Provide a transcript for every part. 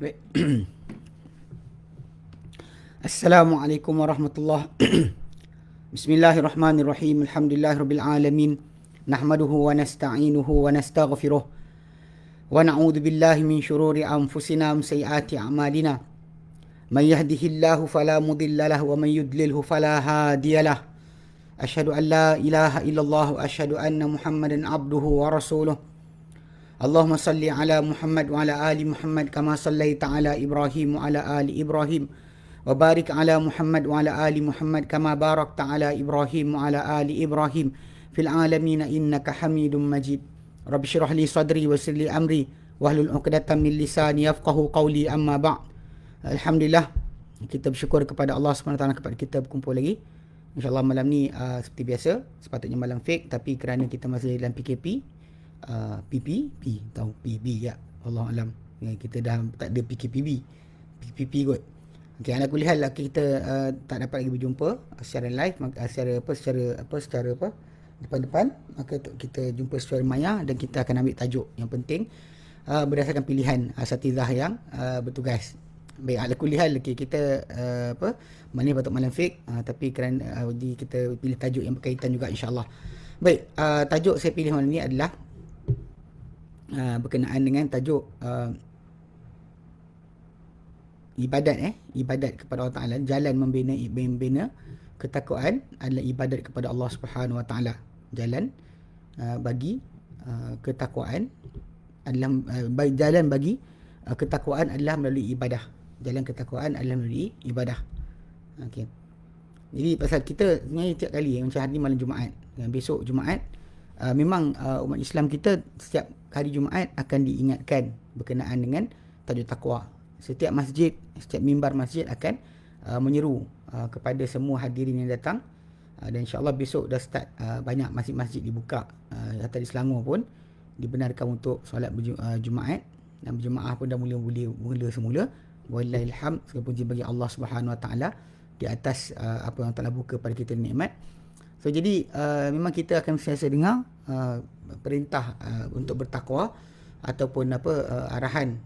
Baik. Assalamualaikum warahmatullahi. Bismillahirrahmanirrahim. Alhamdulillahirabbil alamin. Nahmaduhu wa nasta'inuhu wa nastaghfiruh. Wa na'udzu billahi min shururi anfusina wa sayyiati a'malina. Man yahdihillahu fala mudilla lahu wa man yudlilhu fala hadiyalah. Asyhadu an la ilaha illallah wa asyhadu anna Muhammadan abduhu wa rasuluh. Allahumma salli ala Muhammad wa ala ali Muhammad kama sallaita ala Ibrahim wa ala ali Ibrahim wa barik ala Muhammad wa ala ali Muhammad kama barakta ala Ibrahim wa ala ali Ibrahim fil alamin innaka Hamidum Majid. Rabbi shrah li sadri wa yassir li amri wahlul 'uqdatam min lisani yafqahu qawli, amma ba'd. Alhamdulillah, kita bersyukur kepada Allah SWT kepada kita berkumpul lagi. InsyaAllah malam ni seperti biasa, sepatutnya malam fake, tapi kerana kita masih dalam PKP, tahu PB ya, Allah alam, kita dah tak ada PKPB, PPP kot. Okey, ala kulihal kita tak dapat lagi berjumpa secara live, secara depan-depan, maka kita jumpa secara maya dan kita akan ambil tajuk yang penting berdasarkan pilihan asatizah yang bertugas. Baik, ala kulihal kita malam ni patut malam fake, tapi kerana kita pilih tajuk yang berkaitan juga, insya-Allah. Baik, tajuk saya pilih malam ni adalah berkenaan dengan tajuk ibadat kepada Allah Taala. Jalan membina ketakwaan adalah ibadat kepada Allah Subhanahu Wa Taala. Jalan bagi ketakwaan adalah jalan bagi ketakwaan adalah melalui ibadah. Jalan ketakwaan adalah melalui ibadah. Okey. Jadi pasal kita sebenarnya setiap kali macam hari ni malam Jumaat, besok Jumaat, memang umat Islam kita setiap hari Jumaat akan diingatkan berkenaan dengan tajuk takwa. Setiap masjid, setiap mimbar masjid akan menyeru kepada semua hadirin yang datang, dan insya-Allah besok dah start banyak masjid-masjid dibuka, hatta di Selangor pun dibenarkan untuk solat Jumaat, dan berjemaah pun dah mula semula. Wallahilham, segala puji bagi Allah Subhanahu Wa Taala di atas apa yang telah buka pada kita nikmat. So jadi memang kita akan sentiasa dengar perintah untuk bertakwa ataupun arahan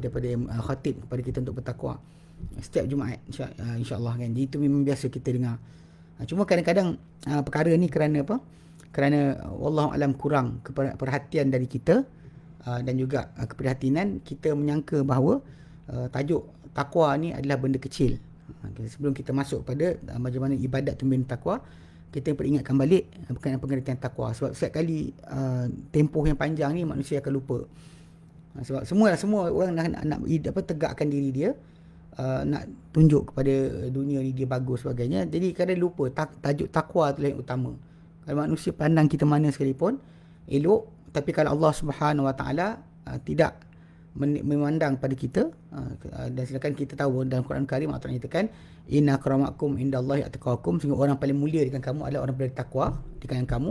daripada khatib kepada kita untuk bertakwa setiap Jumaat, insya-Allah kan. Jadi itu memang biasa kita dengar. Cuma kadang-kadang perkara ni kerana kerana wallahu alam kurang perhatian dari kita, dan juga keprihatinan kita menyangka bahawa tajuk takwa ni adalah benda kecil. Sebelum kita masuk pada bagaimana ibadat tu membina takwa, kita peringatkan balik berkenaan pengertian takwa. Sebab setiap kali tempoh yang panjang ni manusia akan lupa. Sebab semua orang nak tegakkan diri dia, nak tunjuk kepada dunia ni dia bagus sebagainya. Jadi kadang lupa tajuk takwa tu yang utama. Kalau manusia pandang kita mana sekalipun elok, tapi kalau Allah Subhanahu Wa Taala tidak memandang pada kita, dan silakan kita tahu dalam Quran Karim Allah nyatakan inna akramakum indallahi atqakum, sehingga orang paling mulia dengan kamu adalah orang bertakwa di kalangan kamu.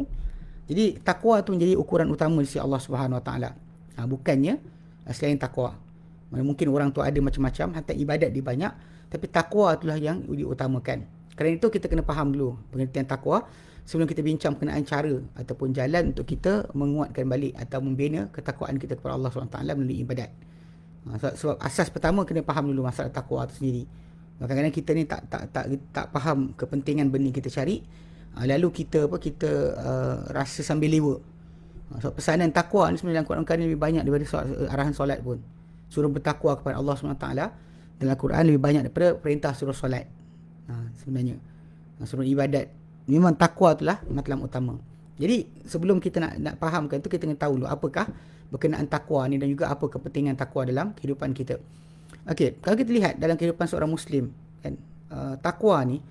Jadi takwa tu menjadi ukuran utama di sisi Allah Subhanahu Wa Taala, bukannya selain takwa. Mungkin orang tu ada macam-macam, hatta ibadat dia banyak, tapi takwa itulah yang diutamakan. Kerana itu kita kena faham dulu pengertian takwa sebelum kita bincang berkenaan cara ataupun jalan untuk kita menguatkan balik atau membina ketakwaan kita kepada Allah SWT melalui ibadat. Sebab asas pertama kena faham dulu masalah takwa itu sendiri. Kadang-kadang kita ni tak faham kepentingan benda kita cari, lalu kita rasa sambil lewa. Sebab pesanan takwa ni sebenarnya dalam Quran Karim lebih banyak daripada arahan solat pun. Suruh bertakwa kepada Allah SWT dalam Quran lebih banyak daripada perintah suruh solat. Sebenarnya suruh ibadat, memang takwa itulah matlamat utama. Jadi sebelum kita nak fahamkan tu, kita kena tahu dulu apakah berkenaan takwa ni dan juga apa kepentingan takwa dalam kehidupan kita. Okey, kalau kita lihat dalam kehidupan seorang Muslim kan, takwa ni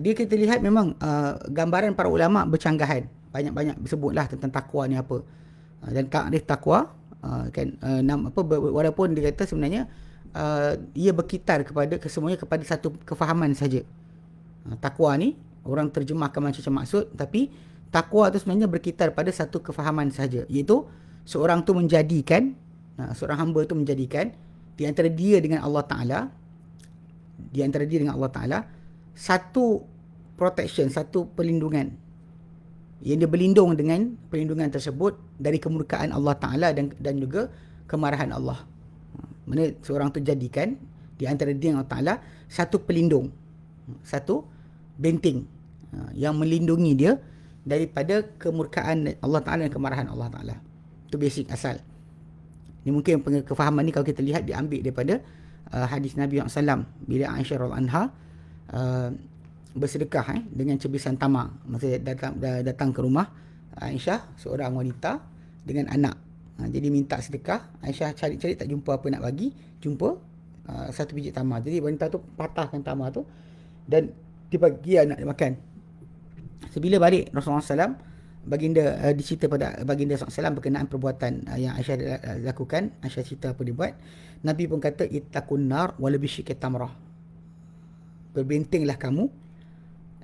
dia kita lihat memang gambaran para ulama bercanggahan, banyak-banyak sebutlah tentang takwa ni apa. Dan takrif takwa kan, walaupun dia kata sebenarnya ia berkitar kesemuanya kepada satu kefahaman saja. Takwa ni orang terjemahkan macam-macam maksud, tapi takwa tu sebenarnya berkitar pada satu kefahaman saja, iaitu seorang tu menjadikan, seorang hamba tu menjadikan di antara dia dengan Allah Taala satu protection, satu perlindungan, yang dia berlindung dengan perlindungan tersebut dari kemurkaan Allah Taala dan juga kemarahan Allah. Mana seorang tu jadikan di antara dia dengan Allah Ta'ala satu pelindung, satu benteng yang melindungi dia daripada kemurkaan Allah Ta'ala dan kemarahan Allah Ta'ala. Itu basic asal. Ini mungkin kefahaman ni kalau kita lihat diambil daripada hadis Nabi SAW bila Aisyah radhiyallahu anha bersedekah dengan cebisan tamar. Masa datang ke rumah Aisyah, seorang wanita dengan anak. Jadi minta sedekah. Aisyah cari-cari tak jumpa apa nak bagi. Jumpa satu biji tamar. Jadi wanita tu patahkan tamar tu dan dia bagi anak dia makan. Sebila balik Rasulullah SAW, baginda dicerita pada baginda SAW berkenaan perbuatan yang Aisyah lakukan. Aisyah cerita apa dia buat. Nabi pun kata, ittaqun nar wala bisyikki tamrah. Berbentenglah kamu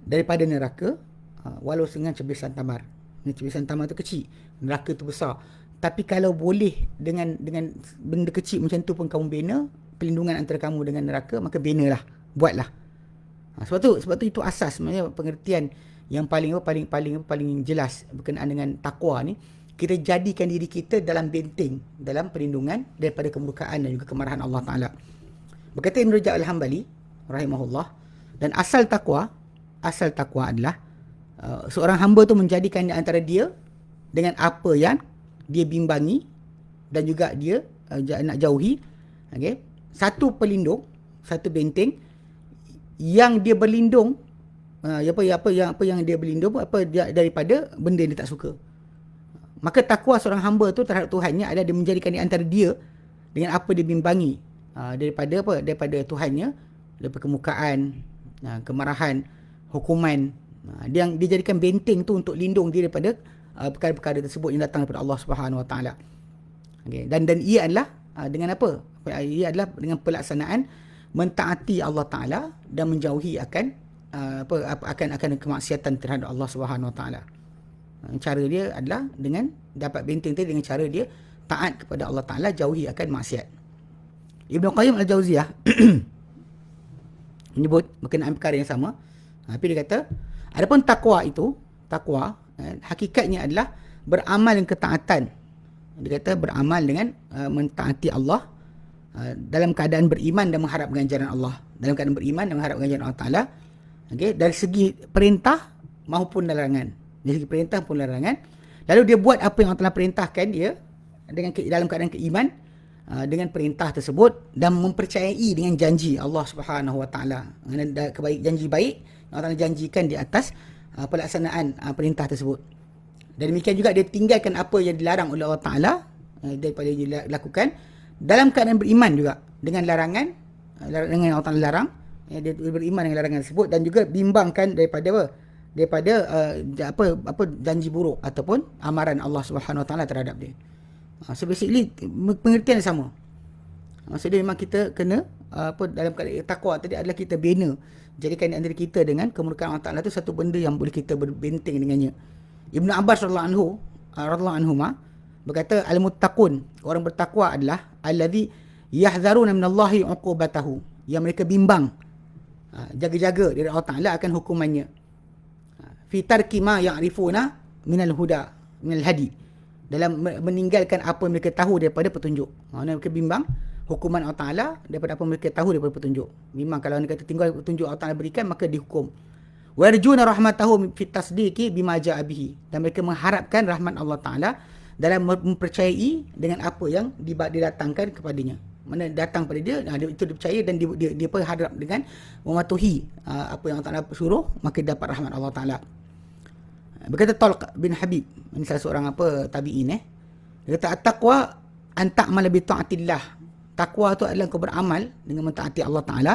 daripada neraka walau dengan cebisan tamar. Cebisan tamar tu kecil, neraka tu besar. Tapi kalau boleh dengan benda kecil macam tu pun kamu bina pelindungan antara kamu dengan neraka, maka binalah, buatlah. Sebab tu itu asas, sebenarnya pengertian yang paling jelas berkenaan dengan takwa ni. Kita jadikan diri kita dalam benteng, dalam perlindungan daripada kemurkaan dan juga kemarahan Allah Ta'ala. Berkata Ibn Rajab Al-Hambali rahimahullah, dan asal takwa adalah seorang hamba tu menjadikan di antara dia dengan apa yang dia bimbangi dan juga dia nak jauhi, okay? Satu pelindung, satu benteng yang dia berlindung apa yang dia berlindung daripada benda yang dia tak suka. Maka takwa seorang hamba tu terhadap Tuhannya adalah dia menjadikan di antara dia dengan apa dia bimbangi daripada Tuhannya, daripada kemukaan, kemarahan, hukuman. Dia jadikan benteng tu untuk lindung dia daripada perkara-perkara tersebut yang datang daripada Allah Subhanahu Wa Taala. Okay. Dan ia adalah dengan apa? Ia adalah dengan pelaksanaan mentaati Allah Taala dan menjauhi akan kemaksiatan terhadap Allah Subhanahu Wa Taala. Cara dia adalah dengan dapat benteng tadi dengan cara dia taat kepada Allah Taala, jauhi akan maksiat. Ibn Qayyim Al-Jauziyah menyebut berkenaan perkara yang sama. Tapi dia kata, adapun takwa hakikatnya adalah beramal dengan ketaatan. Dia kata beramal dengan mentaati Allah dalam keadaan beriman dan mengharap ganjaran Allah. Dalam keadaan beriman dan mengharap ganjaran Allah Ta'ala. Okay? Dari segi perintah maupun larangan. Dari segi perintah maupun larangan. Lalu dia buat apa yang Allah telah perintahkan dia dalam keadaan keiman dengan perintah tersebut dan mempercayai dengan janji Allah Subhanahu Wa Taala. Janji baik yang Allah Ta'ala janjikan di atas pelaksanaan perintah tersebut. Dan demikian juga dia tinggalkan apa yang dilarang oleh Allah Ta'ala daripada dia lakukan dalam keadaan beriman juga dengan larangan yang Allah Ta'ala larang. Dia beriman dengan larangan tersebut dan juga bimbangkan daripada janji buruk ataupun amaran Allah Subhanahu Wa Taala terhadap dia. So basically pengertian yang sama. Maksudnya memang kita kena dalam keadaan takwa tadi adalah kita bina, jadikan antara kita dengan kemurkaan Allah Ta'ala tu satu benda yang boleh kita berbenteng dengannya. Ibn Abbas radhiyallahu anhu berkata, al-muttaqun, orang bertakwa adalah allazi yahzaruna minallahi uqubatahu, yang mereka bimbang, jaga-jaga dari Allah Ta'ala akan hukumannya. Fi tarki ma ya'rifuna minal huda, minal hadi, dalam meninggalkan apa mereka tahu daripada petunjuk. Mereka bimbang hukuman Allah Ta'ala daripada apa mereka tahu daripada petunjuk. Memang kalau mereka tinggal petunjuk Allah Ta'ala berikan, maka dihukum. Wa yarjuna rahmatahu fi tasdiqi bima ja'a bihi, dan mereka mengharapkan rahmat Allah Ta'ala dalam mempercayai dengan apa yang didatangkan kepadanya. Mana datang pada dia, itu dia percaya dan dia berharap dengan mematuhi apa yang Allah Ta'ala suruh, maka dapat rahmat Allah Ta'ala. Berkata Talq bin Habib, ini salah seorang tabi'in dia kata, at-taqwa an ta'mal bi ta'atillah. Takwa tu adalah kau beramal dengan mentaati Allah Ta'ala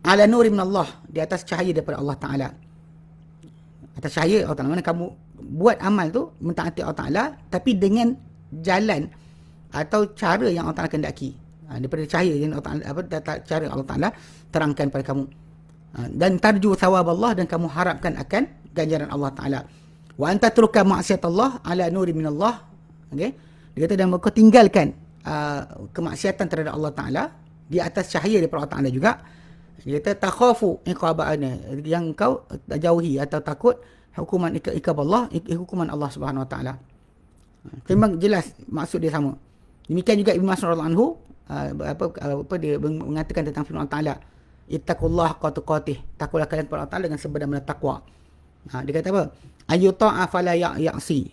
ala nuri min Allah, di atas cahaya daripada Allah Ta'ala. Atas cahaya Allah Ta'ala, mana kamu buat amal tu mentaati Allah Ta'ala tapi dengan jalan atau cara yang Allah Ta'ala kehendaki, daripada cahaya yang Allah Ta'ala, cara Allah Ta'ala terangkan pada kamu. Dan tarju thawab Allah, dan kamu harapkan akan ganjaran Allah Ta'ala. Wa anta truka maksiat Allah ala nuri min Allah. Okay? Dia kata, dan kau tinggalkan kemaksiatan terhadap Allah Ta'ala di atas cahaya daripada Allah Ta'ala juga. Dia kata, takhafu iqaba'ana, yang kau jauhi atau takut hukuman iqab Allah, hukuman Allah Subhanahu Wa Ta'ala. Memang jelas maksud dia sama. Demikian juga Ibn Mas'ud radhiyallahu anhu apa dia mengatakan tentang firman Allah Taala, ittaqullah haqqa tuqatih, takutlah kalian kepada Allah Taala dengan sebenar-benar takwa. Dia kata apa? Ayyuta'a fala ya'si.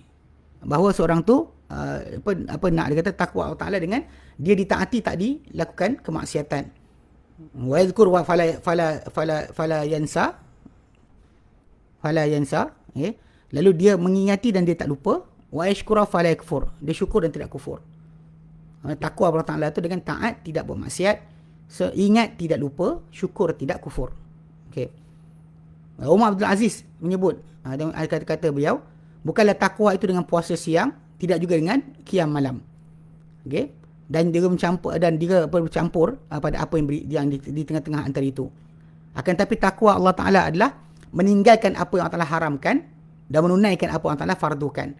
Bahawa seorang tu apa nak, dia kata takwa Allah Taala dengan dia ditaati, tak dilakukan kemaksiatan. Wa yadhkur wa fala yansa. Okay? Lalu dia mengingati dan dia tak lupa. Wa yashkura fala yakfur. Dia syukur dan tidak kufur. Takwa Allah Ta'ala itu dengan taat, tidak buat maksiat, ingat, tidak lupa, syukur, tidak kufur. Okay. Umar Abdul Aziz menyebut, kata-kata beliau, bukanlah takwa itu dengan puasa siang, tidak juga dengan qiyam malam. Okay. Dan dia bercampur pada apa yang di tengah-tengah antara itu. Akan tapi takwa Allah Ta'ala adalah meninggalkan apa yang Allah Ta'ala haramkan dan menunaikan apa yang Allah Ta'ala fardukan.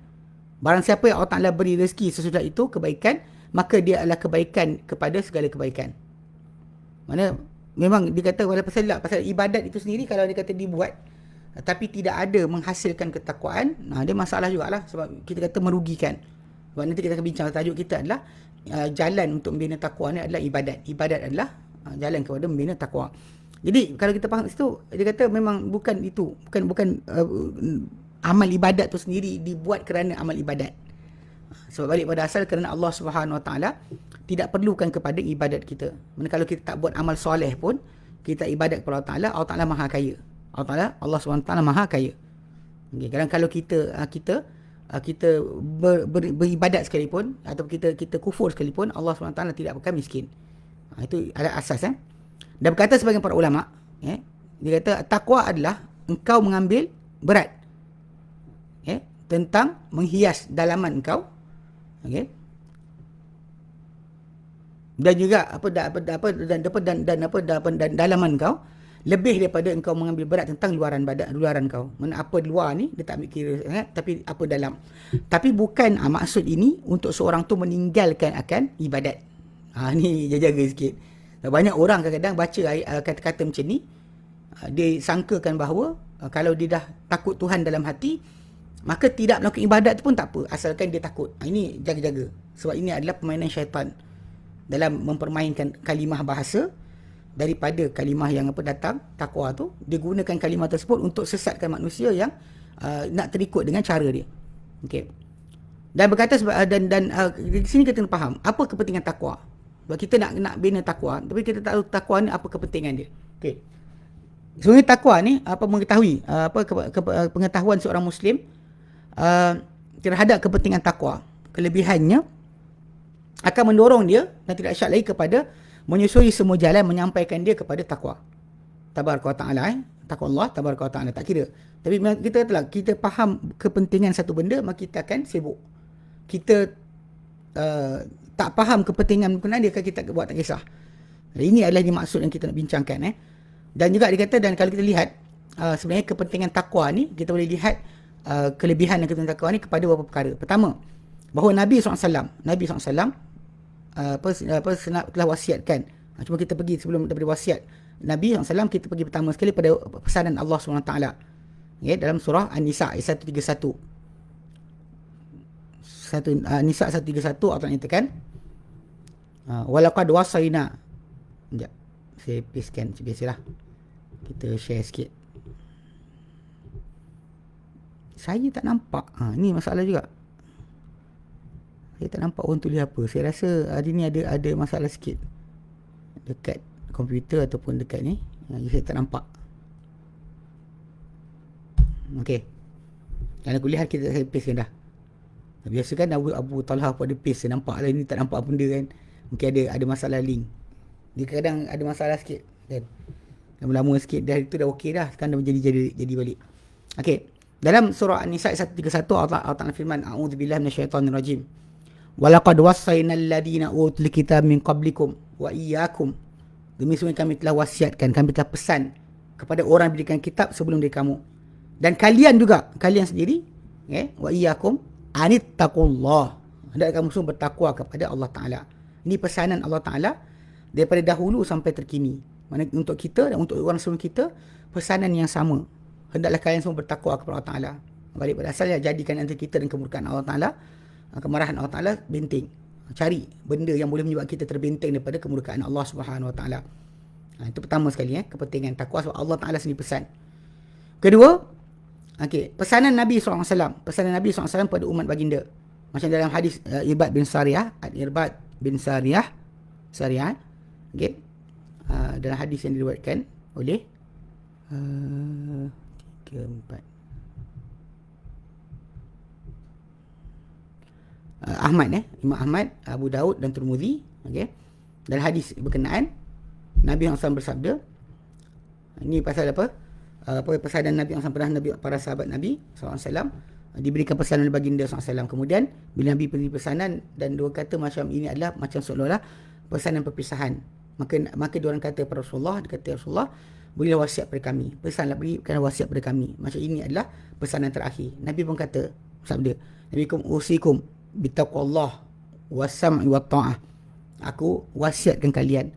Barang siapa yang Allah Ta'ala beri rezeki sesudah itu kebaikan, maka dia adalah kebaikan kepada segala kebaikan. Mana memang dikata pasal ibadat itu sendiri, kalau dia kata dibuat tapi tidak ada menghasilkan ketakwaan, dia masalah jugalah, sebab kita kata merugikan. Sebab nanti kita akan bincang, tajuk kita adalah jalan untuk membina takwa ni adalah ibadat. Ibadat adalah jalan kepada membina takwa. Jadi kalau kita faham situ, dia kata memang bukan itu, bukan amal ibadat tu sendiri dibuat kerana amal ibadat. Sebab balik pada asal, kerana Allah Subhanahu Wa Taala tidak perlukan kepada ibadat kita. Mana kalau kita tak buat amal soleh pun, kita ibadat kepada Allah Taala, Allah Taala Maha Kaya. Allah Subhanahu Wa Taala Maha Kaya. Okay, kadang kalau kita beribadat sekalipun, atau kita kufur sekalipun, Allah Subhanahu Wa Taala tidak akan miskin. Itu adalah asas. Dan berkata sebagian para ulama, dia kata takwa adalah engkau mengambil berat tentang menghias dalaman engkau. Okay. Dan juga dan dalaman kau lebih daripada engkau mengambil berat tentang luaran kau. Mana apa luar ni dia tak ambil kira, tapi apa dalam. Tapi bukan maksud ini untuk seorang tu meninggalkan akan ibadat. Ni jaga sikit. Banyak orang kadang-kadang baca kata-kata macam ni, dia sangkakan bahawa kalau dia dah takut Tuhan dalam hati, maka tidak melakukan ibadat pun tak apa, asalkan dia takut. Ini jaga-jaga. Sebab ini adalah permainan syaitan dalam mempermainkan kalimah bahasa daripada kalimah yang datang, takwa tu. Dia gunakan kalimah tersebut untuk sesatkan manusia yang nak terikut dengan cara dia. Okey. Dan berkata dan di sini kita kena faham apa kepentingan takwa. Sebab kita nak bina takwa, tapi kita tak tahu takwa ni apa kepentingan dia. Okey. Sebenarnya takwa ni mengetahui pengetahuan seorang Muslim terhadap kepentingan takwa, kelebihannya akan mendorong dia dan tidak syak lagi kepada menyusuri semua jalan menyampaikan dia kepada takwa. Tabaraka wa ta'ala, takwa Allah tabaraka wa ta'ala, tak kira. Tapi kita katalah, kita faham kepentingan satu benda, maka kita akan sibuk. Kita tak faham kepentingan berkenaan dia, kita buat tak kisah. Ini adalah maksud yang kita nak bincangkan. Dan juga dikata, dan kalau kita lihat sebenarnya kepentingan takwa ni, kita boleh lihat kelebihan dan kepentingan takwa ni kepada beberapa perkara. Pertama, bahawa Nabi SAW telah wasiatkan. Cuma kita pergi sebelum daripada wasiat Nabi SAW, kita pergi pertama sekali pada pesanan Allah SWT. Dalam surah An-Nisa ayat 131. Nisa 131 Allah nyatakan, walaqad wasaina. Sekejap, saya pastekan biasalah. Kita share sikit. Saya tak nampak. Ni masalah juga. Saya tak nampak orang tulis apa. Saya rasa hari ni ada masalah sikit dekat komputer ataupun dekat ni. Saya tak nampak. Okey. Kalau aku lihat, saya pastekan dah. Biasa kan Abu Talha pun ada paste. Saya nampak lah, ni tak nampak benda kan. Mungkin ada masalah link. Dia kadang ada masalah sikit kan. Lama-lama sikit dah, itu dah okey dah. Sekarang dah jadi balik. Okey. Dalam surah An-Nisa 131 Allah Ta'ala firman, a'udzubillahi minasyaitonirrajim. Walaqad wassaynal ladina utul kitab min qablikum wa iyyakum. Demi sungguh kami telah wasiatkan, kami telah pesan kepada orang yang diberikan kitab sebelum dari kamu. Dan kalian juga, kalian sendiri, wa iyyakum anittaqullah. Hendaklah kamu semua bertakwa kepada Allah Ta'ala. Ini pesanan Allah Ta'ala daripada dahulu sampai terkini. Mana untuk kita dan untuk orang sebelum kita, pesanan yang sama. Hendaklah kalian semua bertakwa kepada Allah Ta'ala. Balik pada asalnya, jadikan antara kita dan kemurkaan Allah Ta'ala, kemarahan Allah Ta'ala, benting. Cari benda yang boleh menyebabkan kita terbenteng daripada kemurkaan Allah Subhanahu Wa Taala. Itu pertama sekali kepentingan takwa sebab Allah Taala sendiri pesan. Kedua, pesanan Nabi SAW. Pesanan Nabi SAW pada umat baginda. Macam dalam hadis Irbad bin Sariyah, dalam hadis yang diriwayatkan oleh 3, 4 Ahmad, Imam Ahmad, Abu Daud dan Tirmizi. Dalam hadis berkenaan Nabi SAW bersabda, ini pasal apa pesanan Nabi SAW, pernah para sahabat Nabi SAW diberikan pesanan oleh baginda SAW. Kemudian bila Nabi beri pesanan dan dia kata macam ini adalah macam seolah-olah pesanan perpisahan, maka dia orang kata kepada Rasulullah, berilah wasiat pada kami, berikan wasiat pada kami, macam ini adalah pesanan terakhir. Nabi pun kata, sabda Nabikum usikum bitaqwallah wassam'i wa ta'ah. Aku wasiatkan kalian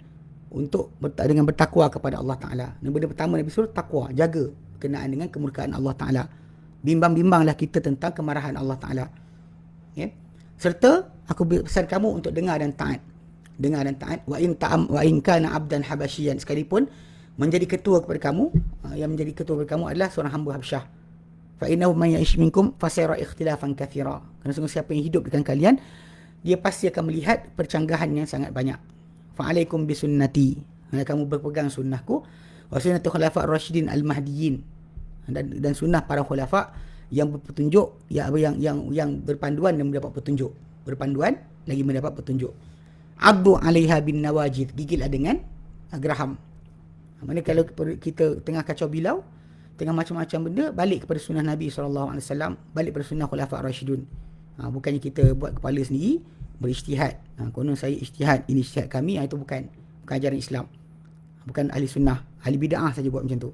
untuk dengan bertakwa kepada Allah Ta'ala. Dan benda pertama Nabi suruh takwa, jaga berkenaan dengan kemurkaan Allah Ta'ala. Bimbang-bimbanglah kita tentang kemarahan Allah Ta'ala. Serta aku pesan kamu untuk dengar dan taat. Wa in kana abdan habasyian, sekalipun menjadi ketua kepada kamu, yang menjadi ketua kepada kamu adalah seorang hamba Habsyah. Fa innahu man ya'ish minkum fasayara ikhtilafan katsira. Kerana sungguh siapa yang hidup dengan kalian, dia pasti akan melihat percanggahan yang sangat banyak. Fa alaikum bisunnati, kamu berpegang sunnahku, wa sunnati khulafa ar-rasyidin al-mahdiyyin, dan sunnah para khulafa yang berpetunjuk, yang berpanduan dan mendapat petunjuk. Berpanduan lagi mendapat petunjuk. Addu 'alaiha bin nawajid, gigitlah dengan geraham. Mana kalau kita tengah kacau bilau, tengah macam-macam benda, balik kepada sunnah Nabi SAW, balik kepada sunnah khulafa ar-rasyidun. Bukannya kita buat kepala sendiri, berijtihad. Konon saya ijtihad, ini ijtihad kami, itu bukan ajaran Islam. Bukan ahli sunnah, ahli bid'ah saja buat macam tu.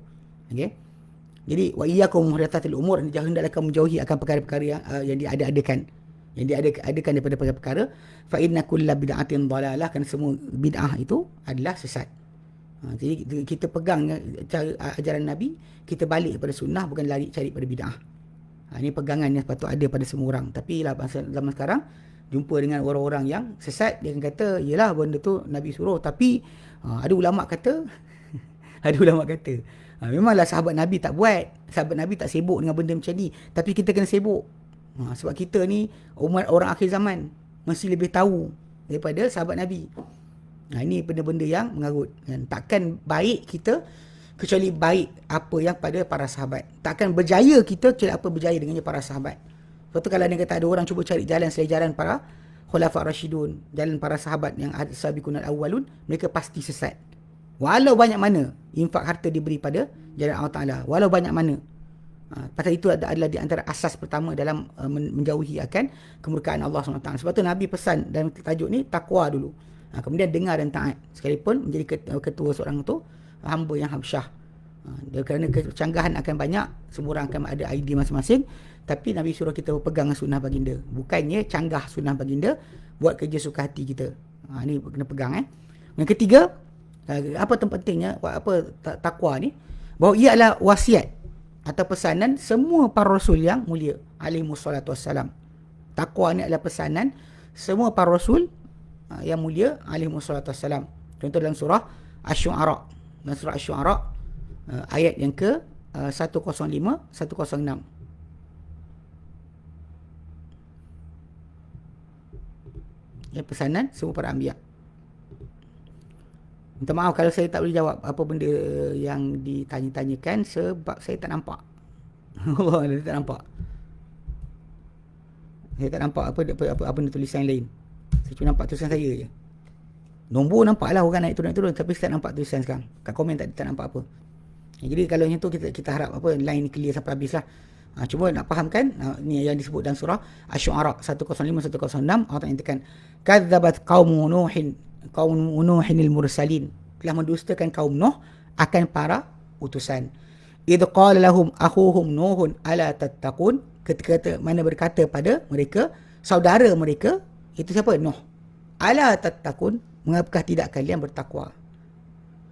Jadi wa iyyakum muhdatsatil umur, hendaklah kamu menjauhi akan perkara-perkara yang diada-adakan. Yang diada-adakan daripada perkara-perkara. Fa inna kulla bid'atin dalalah, kerana semua bid'ah itu adalah sesat. Jadi kita pegang ajaran Nabi, kita balik kepada sunnah, bukan lari cari pada bid'ah. Ini pegangan yang sepatut ada pada semua orang. Tapi lah zaman sekarang jumpa dengan orang-orang yang sesat, dia akan kata yelah benda tu Nabi suruh, tapi ada ulama kata memanglah sahabat Nabi tak buat, sahabat Nabi tak sibuk dengan benda macam ni, tapi kita kena sibuk. Sebab kita ni umat orang akhir zaman, mesti lebih tahu daripada sahabat Nabi. Ini benda-benda yang mengarut. Takkan baik kita kecuali baik apa yang pada para sahabat. Takkan berjaya kita kecuali apa berjaya dengannya para sahabat. Sebab tu kalau dia kata ada orang cuba cari jalan selain jalan para khulafa ar-rasyidun, jalan para sahabat yang as-sabiqun al-awwalun, mereka pasti sesat. Walau banyak mana infak harta diberi pada jalan Allah Ta'ala, walau banyak mana. Pasal itu adalah di antara asas pertama dalam menjauhi akan kemurkaan Allah SWT. Sebab tu Nabi pesan dalam tajuk ni, takwa dulu. Kemudian dengar dan taat. Sekalipun menjadi ketua seorang tu hamba yang Habsyah. Kerana kecanggahan akan banyak, semua orang akan ada idea masing-masing, tapi Nabi suruh kita berpegang sunnah baginda. Bukannya canggah sunnah baginda, buat kerja suka hati kita. Ni kena pegang. Yang ketiga, apa pentingnya takwa ni? Bahawa ia adalah wasiat atau pesanan semua para rasul yang mulia alaihissalatu wassalam. Takwa ni adalah pesanan semua para rasul yang mulia alaihissalatu wassalam. Contoh dalam surah Asy-Syu'ara. Dalam surah Asy-Syu'ara ayat yang ke 105, 106. Pesanan semua para anbiya. Minta maaf kalau saya tak boleh jawab apa benda yang ditanya-tanyakan sebab saya tak nampak. Saya tak nampak. Saya tak nampak apa tulisan lain. Saya cuma nampak tulisan saya je. Nombor nampak lah orang naik turun, tapi saya tak nampak tulisan sekarang. Kat komen tak nampak apa. Jadi kalau macam tu kita harap line ni clear sampai habis lah. Cuma nak fahamkan ni yang disebut dalam surah Asy-Syu'ara 105 106, Allah nyatakan kadzabat qaumun nuhinil mursalin, telah mendustakan kaum Nuh akan para utusan. Idh qala lahum akhuhum nuhun ala tattaqun, ketika mana berkata pada mereka saudara mereka, itu siapa? Nuh. Ala tattaqun, mengapakah tidak kalian bertakwa?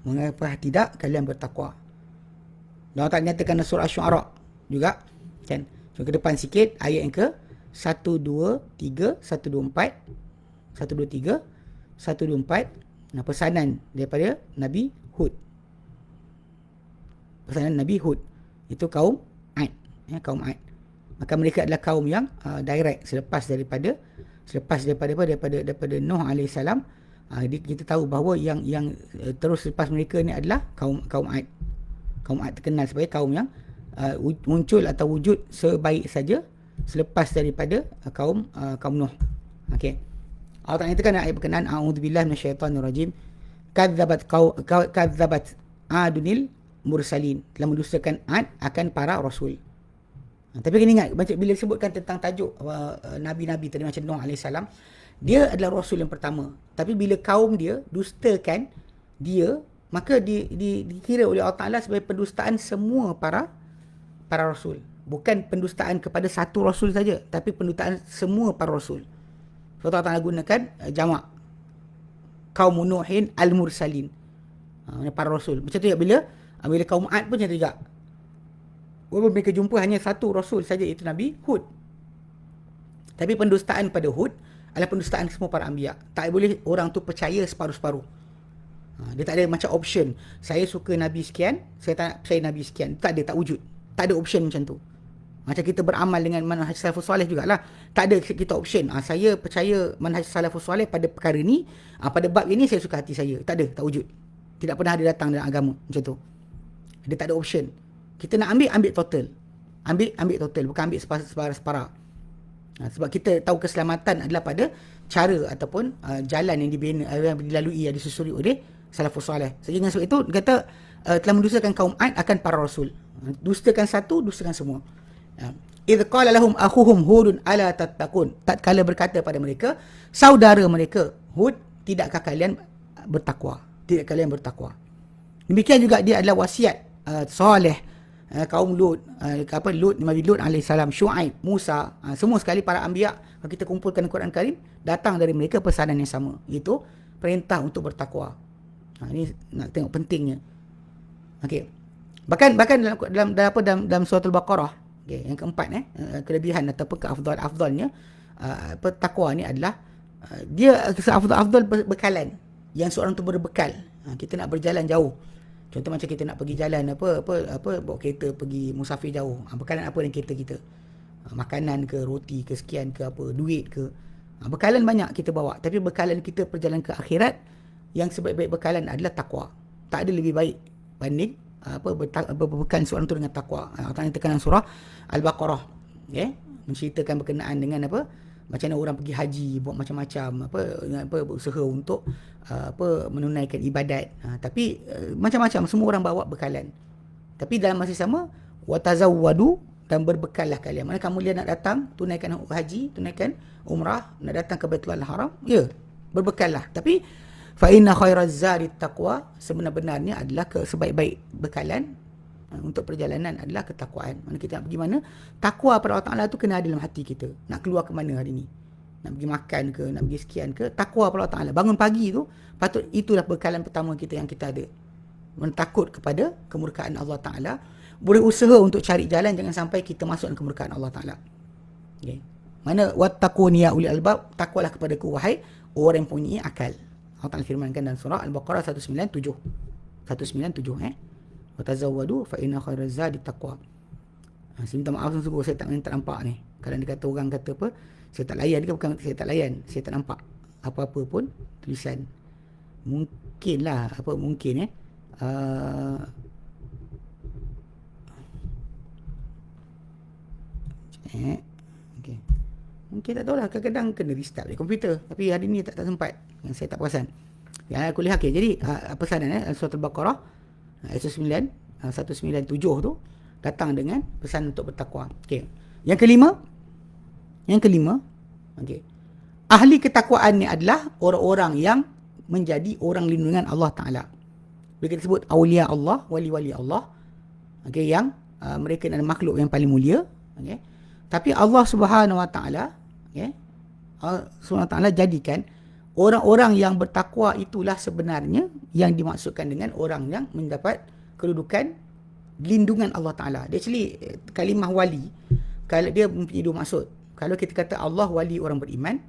Mengapakah tidak kalian bertakwa? Dan Allah nyatakan dalam surah Asy-Syu'ara juga kan. So ke depan sikit ayat yang ke 123 124. 123, 124. Pesanan daripada Nabi Hud. Pesanan Nabi Hud. Itu kaum Ad. Kaum Ad. Maka mereka adalah kaum yang direct selepas daripada Nuh alaihissalam. Kita tahu bahawa yang terus selepas mereka ni adalah kaum Ad. Kaum Ad terkenal sebagai kaum yang muncul atau wujud sebaik saja selepas daripada kaum Nuh. Okey. Allah Ta'ala nyatakan ayat berkenaan, a'udzubillahi minasyaitonirrajim, kadzabat adunil mursalin, telah mendustakan Ad akan para rasul. Tapi kena ingat, bila disebutkan tentang tajuk nabi-nabi tadi macam Nuh alaihissalam, dia adalah rasul yang pertama. Tapi bila kaum dia dustakan dia, maka dikira oleh Allah Ta'ala sebagai pendustaan semua para rasul. Bukan pendustaan kepada satu rasul saja, tapi pendustaan semua para rasul. So Allah Ta'ala gunakan jamak kaum Nuhin al-mursalin, para rasul. Macam tu juga bila kaum Ad pun macam tu juga. Walaupun mereka jumpa hanya satu rasul saja, itu Nabi Hud. Tapi pendustaan pada Hud adalah pendustaan semua para anbiya. Tak boleh orang tu percaya separuh-separuh. Dia tak ada macam option. Saya suka Nabi sekian, saya tak percaya Nabi sekian. Tak ada, tak wujud. Tak ada option macam tu. Macam kita beramal dengan manhaj salafus soleh jugalah. Tak ada kita option. Saya percaya manhaj salafus soleh pada perkara ni, pada bab ini saya suka hati saya. Tak ada, tak wujud. Tidak pernah ada datang dalam agama macam tu. Dia tak ada option. Kita nak ambil total. Ambil total, bukan ambil separa-separa. Sebab kita tahu keselamatan adalah pada cara ataupun jalan yang dibina, yang dilalui, yang disusuri oleh salafus soleh. Sehingga sebab itu dia kata telah mendustakan kaum Ad akan para rasul. Dustakan satu, dustakan semua. Idh qala lahum akhuhum Hudun ala tattaqun, tatkala berkata pada mereka saudara mereka Hud, tidakkah kalian bertakwa? Tidakkah kalian bertakwa? Demikian juga dia adalah wasiat soleh kaum Lut, Nabi Lut alaihissalam, Syuaib, Musa, semua sekali para anbiya. Kalau kita kumpulkan Al-Quran Karim, datang dari mereka pesanan yang sama, iaitu perintah untuk bertakwa. Ini nak tengok pentingnya. Okey. Bahkan dalam surah Al-Baqarah, okay, yang keempat, kelebihan ataupun keafdalnya takwa ni adalah dia afdal bekalan, yang seorang tu berbekal. Kita nak berjalan jauh. Contoh macam kita nak pergi jalan bawa kereta pergi musafir jauh. Bekalan apa dalam kereta kita? Makanan ke, roti ke, sekian ke, duit ke. Bekalan banyak kita bawa, tapi bekalan kita perjalanan ke akhirat, yang sebaik-baik bekalan adalah takwa. Tak ada lebih baik banding berbekal seorang tu dengan takwa. Allah nyatakan dalam surah Al-Baqarah, menceritakan berkenaan dengan macam mana orang pergi haji, buat macam-macam berusaha untuk menunaikan ibadat. Tapi macam-macam semua orang bawa bekalan. Tapi dalam masa sama, watazawwadu, dan berbekallah kalian. Mana kamu lihat nak datang tunaikan haji, tunaikan umrah, nak datang ke Baitullahil Haram, berbekallah. Tapi fa inna khairaz zadi taqwa, sebenar-benarnya adalah sebaik-baik bekalan untuk perjalanan adalah ketakwaan. Mana kita nak pergi mana, takwa pada Allah Ta'ala tu kena ada dalam hati kita. Nak keluar ke mana hari ni, nak pergi makan ke, nak pergi sekian ke, takwa pada Allah Ta'ala. Bangun pagi tu, patut itulah bekalan pertama kita yang kita ada. Mentakut kepada kemurkaan Allah Ta'ala. Boleh usaha untuk cari jalan, jangan sampai kita masuk dalam kemurkaan Allah Ta'ala. Okay. Mana wattaquni ya ulil albab, takwalah kepadaku wahai orang yang punya akal. Allah Ta'ala firmankan dalam surah Al-Baqarah 197. Watazawwadu fa inna khairaz zadi taqwa. Saya minta maaf sungguh, saya tak nampak ni. Kalau dia kata orang kata apa, saya tak layan ke, bukan saya tak layan, saya tak nampak apa-apa pun tulisan. Mungkinlah mungkin okay. Mungkin tak tahulah, kadang-kadang kena restart dari komputer. Tapi hari ni tak sempat, yang saya tak perasan. Ya, kuliah okay. Jadi pesanan surah Al-Baqarah ayat 197 tu datang dengan pesan untuk bertakwa. Okey. Yang kelima, okey. Ahli ketakwaan ni adalah orang-orang yang menjadi orang lindungan Allah Taala. Bila kita sebut aulia Allah, wali-wali Allah, okey, yang mereka adalah makhluk yang paling mulia, okey. Tapi Allah Subhanahu Wa Taala, okey, Allah Subhanahu Wa Taala jadikan orang-orang yang bertakwa itulah sebenarnya yang dimaksudkan dengan orang yang mendapat kedudukan lindungan Allah Ta'ala. Actually, kalimah wali, kalau dia mempunyai dua maksud. Kalau kita kata Allah wali orang beriman,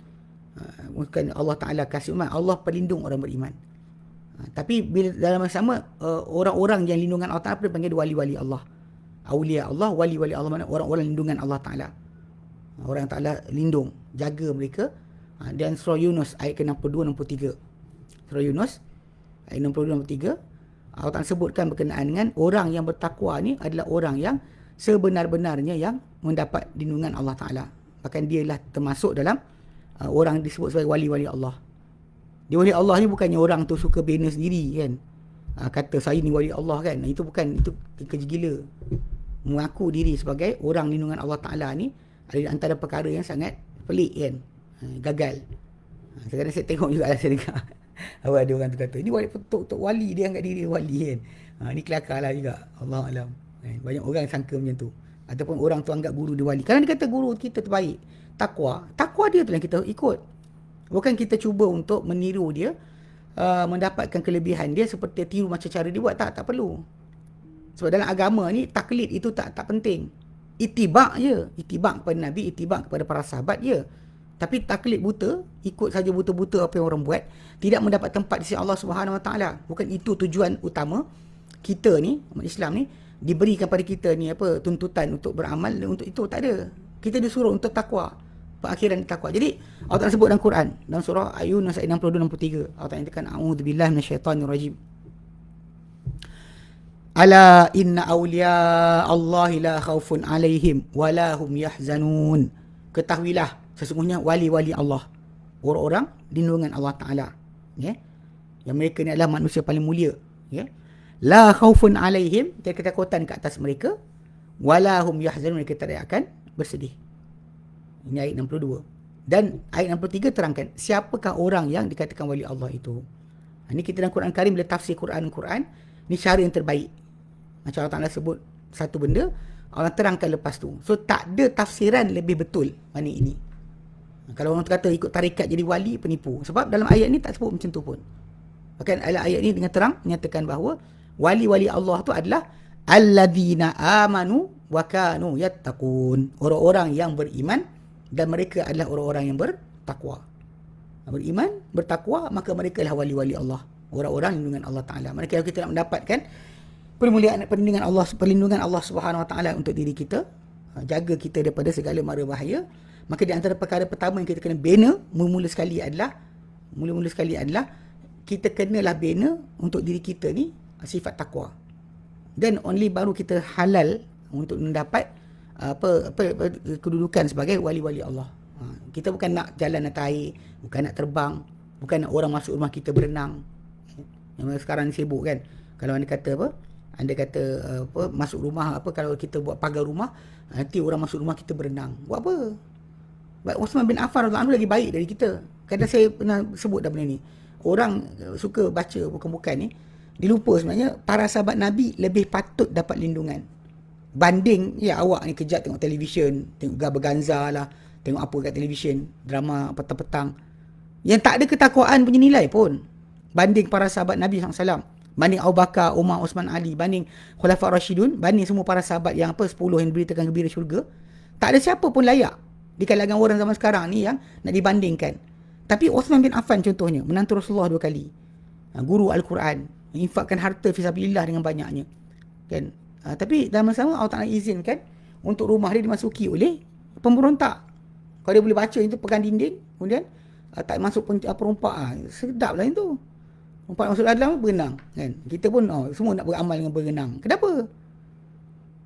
bukan Allah Ta'ala kasih umat, Allah pelindung orang beriman. Tapi bila dalam masa sama, orang-orang yang lindungan Allah Ta'ala dipanggil wali-wali Allah. Awliya Allah, wali-wali Allah, mana orang-orang lindungan Allah Ta'ala. Orang Ta'ala lindung, jaga mereka. Dan surah Yunus ayat ke-62-63. Surah Yunus ayat 62-63, Allah Ta'ala sebutkan berkenaan dengan orang yang bertakwa ni adalah orang yang sebenar-benarnya yang mendapat lindungan Allah Ta'ala. Bahkan dialah termasuk dalam orang disebut sebagai wali-wali Allah. Dia wali Allah ni bukannya orang tu suka bina sendiri kan. Kata saya ni wali Allah kan. Itu bukan, itu kerja gila. Mengaku diri sebagai orang lindungan Allah Ta'ala ni ada antara perkara yang sangat pelik kan. Gagal. Sekarang saya tengok juga saya dengar. Ada orang tu kata, ini wali tok wali, dia anggap diri wali kan. Ni kelakar lah juga. Allah Alam. Banyak orang sangka macam tu. Ataupun orang tu anggap guru dia wali. Kerana dia kata guru kita terbaik. Takwa dia tu yang kita ikut. Bukan kita cuba untuk meniru dia, mendapatkan kelebihan dia seperti tiru macam cara dia buat. Tak perlu. Sebab dalam agama ni taklid itu tak penting. Itibak je. Itibak kepada Nabi, itibak kepada para sahabat je. Tapi taklid buta, ikut saja buta-buta apa yang orang buat, tidak mendapat tempat di sisi Allah Subhanahu Wa Taala. Bukan itu tujuan utama kita ni, umat Islam ni, diberikan pada kita ni tuntutan untuk beramal, untuk itu tak ada. Kita disuruh untuk takwa. Perakhiran takwa. Jadi Allah Ta'ala sebut dalam Quran, dalam surah Yunus ayat 62-63, Allah Ta'ala nyatakan a'udzubillahi minasyaitonirrajim. Ala inna awliya Allahi la khaufun alaihim wala hum yahzanun. Ketahuilah sesungguhnya wali-wali Allah, orang-orang lindungan Allah Ta'ala, ya, yang mereka ni adalah manusia paling mulia, ya. La khaufun alaihim, tiada ketakutan ke atas mereka, wala hum yahzanun, mereka tidak akan bersedih. Ini ayat 62. Dan ayat 63 terangkan siapakah orang yang dikatakan wali Allah itu. Ini kita dalam Quran Karim bila tafsir Quran, ni cara yang terbaik. Macam Allah Ta'ala sebut satu benda, Allah terangkan lepas tu. So tak ada tafsiran lebih betul mana ini. Kalau orang kata ikut tarikat jadi wali, penipu. Sebab dalam ayat ni tak sebut macam tu pun. Bahkan ayat ni dengan terang menyatakan bahawa wali-wali Allah tu adalah alladzina amanu wa kanu yattaqun. Orang-orang yang beriman dan mereka adalah orang-orang yang bertakwa. Beriman, bertakwa, maka mereka adalah wali-wali Allah. Orang-orang lindungan Allah Ta'ala. Mereka yang kita nak mendapatkan perlindungan Allah Subhanahu Wa Ta'ala untuk diri kita. Jaga kita daripada segala mara bahaya. Maka di antara perkara pertama yang kita kena bina mula-mula sekali adalah kita kenalah bina untuk diri kita ni sifat takwa. Dan only baru kita halal untuk mendapat kedudukan sebagai wali-wali Allah. Kita bukan nak jalan atas air, bukan nak terbang, bukan nak orang masuk rumah kita berenang. Yang sekarang ni sibuk kan. Kalau anda kata masuk rumah kalau kita buat pagar rumah, nanti orang masuk rumah kita berenang. Buat apa? Uthman bin Affan radhiyallahu anhu lagi baik dari kita. Kadang saya pernah sebut dah benda ni. Orang suka baca bukan-bukan ni, dilupa sebenarnya para sahabat Nabi lebih patut dapat lindungan banding awak ni kejap tengok televisyen, tengok Gabaganza lah, tengok apa kat televisyen, drama petang-petang yang tak ada ketakwaan punya nilai pun, banding para sahabat Nabi SAW, banding Abu Bakar, Umar, Osman, Ali, banding Khulafa Rashidun, banding semua para sahabat yang 10 yang diberitakan gembira syurga. Tak ada siapa pun layak di kalangan orang zaman sekarang ni yang nak dibandingkan. Tapi Uthman bin Affan contohnya menantu Rasulullah 2 kali, guru Al-Quran, menginfakkan harta fisabilillah dengan banyaknya kan. Tapi dalam masa sama Allah Ta'ala izinkan untuk rumah dia dimasuki oleh pemberontak. Kalau dia boleh baca itu pegang dinding, kemudian tak masuk perompak, sedap lah itu. Perompak masuk dalam berenang kan. Kita pun semua nak beramal dengan berenang. Kenapa?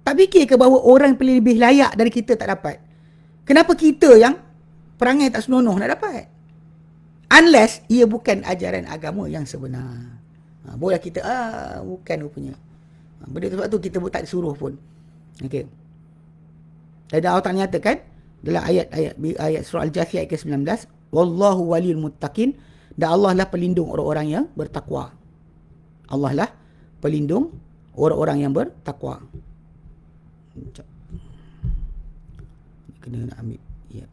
Tak fikir ke bahawa orang yang lebih layak dari kita tak dapat? Kenapa kita yang perangai tak senonoh nak dapat? Unless ia bukan ajaran agama yang sebenar. Boleh kita bukan rupanya. Benda tu sebab tu kita tak disuruh pun. Okey. Dan Allah Ta'ala nyatakan dalam ayat surah Al-Jathiyah ayat ke-19, wallahu waliyul muttaqin, dan Allah lah pelindung orang-orang yang bertakwa. Allah lah pelindung orang-orang yang bertakwa. Kena nak ambil. Ya.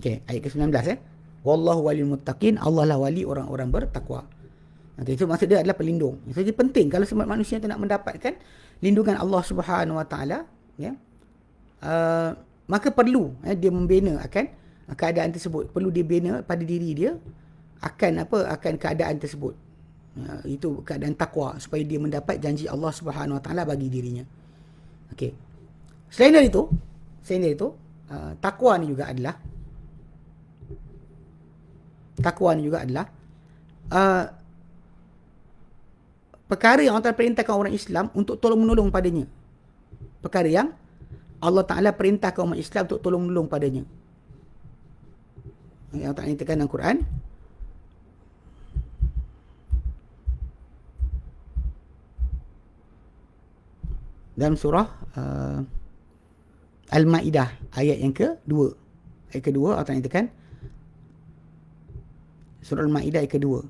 Okey, ayat ke-19 wallahu waliyul muttaqin, Allah lah wali orang-orang bertakwa. Okay, itu maksud dia adalah pelindung. Jadi penting kalau semua manusia tu nak mendapatkan lindungan Allah Subhanahu Wa Taala, ya. maka perlu dia membina akan keadaan tersebut. Perlu dia bina pada diri dia akan keadaan tersebut. Itu keadaan takwa, supaya dia mendapat janji Allah Subhanahu Wa Taala bagi dirinya. Okey. Selain dari itu, takwa ni juga adalah perkara yang Allah perintahkan orang Islam untuk tolong menolong padanya. Perkara yang Allah Ta'ala perintahkan umat Islam untuk tolong menolong padanya. Yang Allah Ta'ala nyatakan dalam Quran, dalam surah Al-Ma'idah ayat yang kedua. Ayat kedua Allah Ta'ala nyatakan, surah Al-Ma'idah ayat kedua.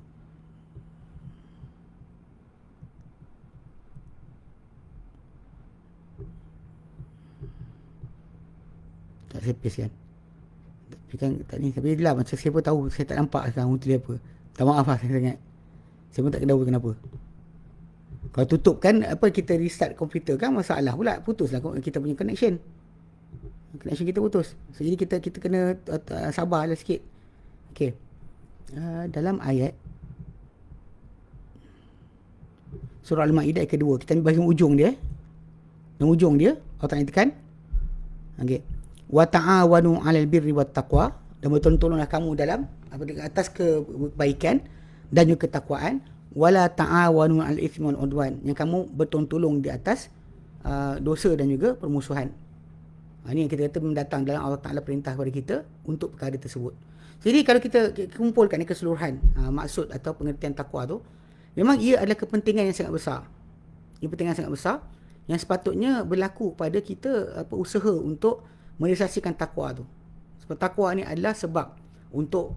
Tak sepis kan. Tapi kan tak ni. Tapi lah macam saya pun tahu. Saya tak nampak sekarang mutu dia apa. Tak maaf lah saya sangat. Saya pun tak tahu kenapa. Kalau tutup kan kita restart komputer kan masalah pula. Putus lah kita punya connection. Connection kita putus. So, jadi kita kena sabarlah sikit. Okay. Dalam ayat surah Al-Ma'idah ayat kedua. Kita ambil bahagian ujung dia. Dalam ujung dia Allah Ta'ala nyatakan, okay, wa ta'awanu 'alal birri wat taqwa, dan bertolong-tolonglah kamu dalam atas kebaikan dan juga ketakwaan. Wala ta'awanu 'alal itsmi wal 'udwan, yang kamu bertolong-tolong di atas dosa dan juga permusuhan. Ini yang kita kata mendatang dalam Allah Ta'ala perintah kepada kita untuk perkara tersebut. Jadi kalau kita kumpulkan keseluruhan maksud atau pengertian takwa tu, memang ia adalah kepentingan yang sangat besar. Ia pentingan sangat besar yang sepatutnya berlaku pada kita usaha untuk merealisasikan takwa tu. Sebab takwa ni adalah sebab untuk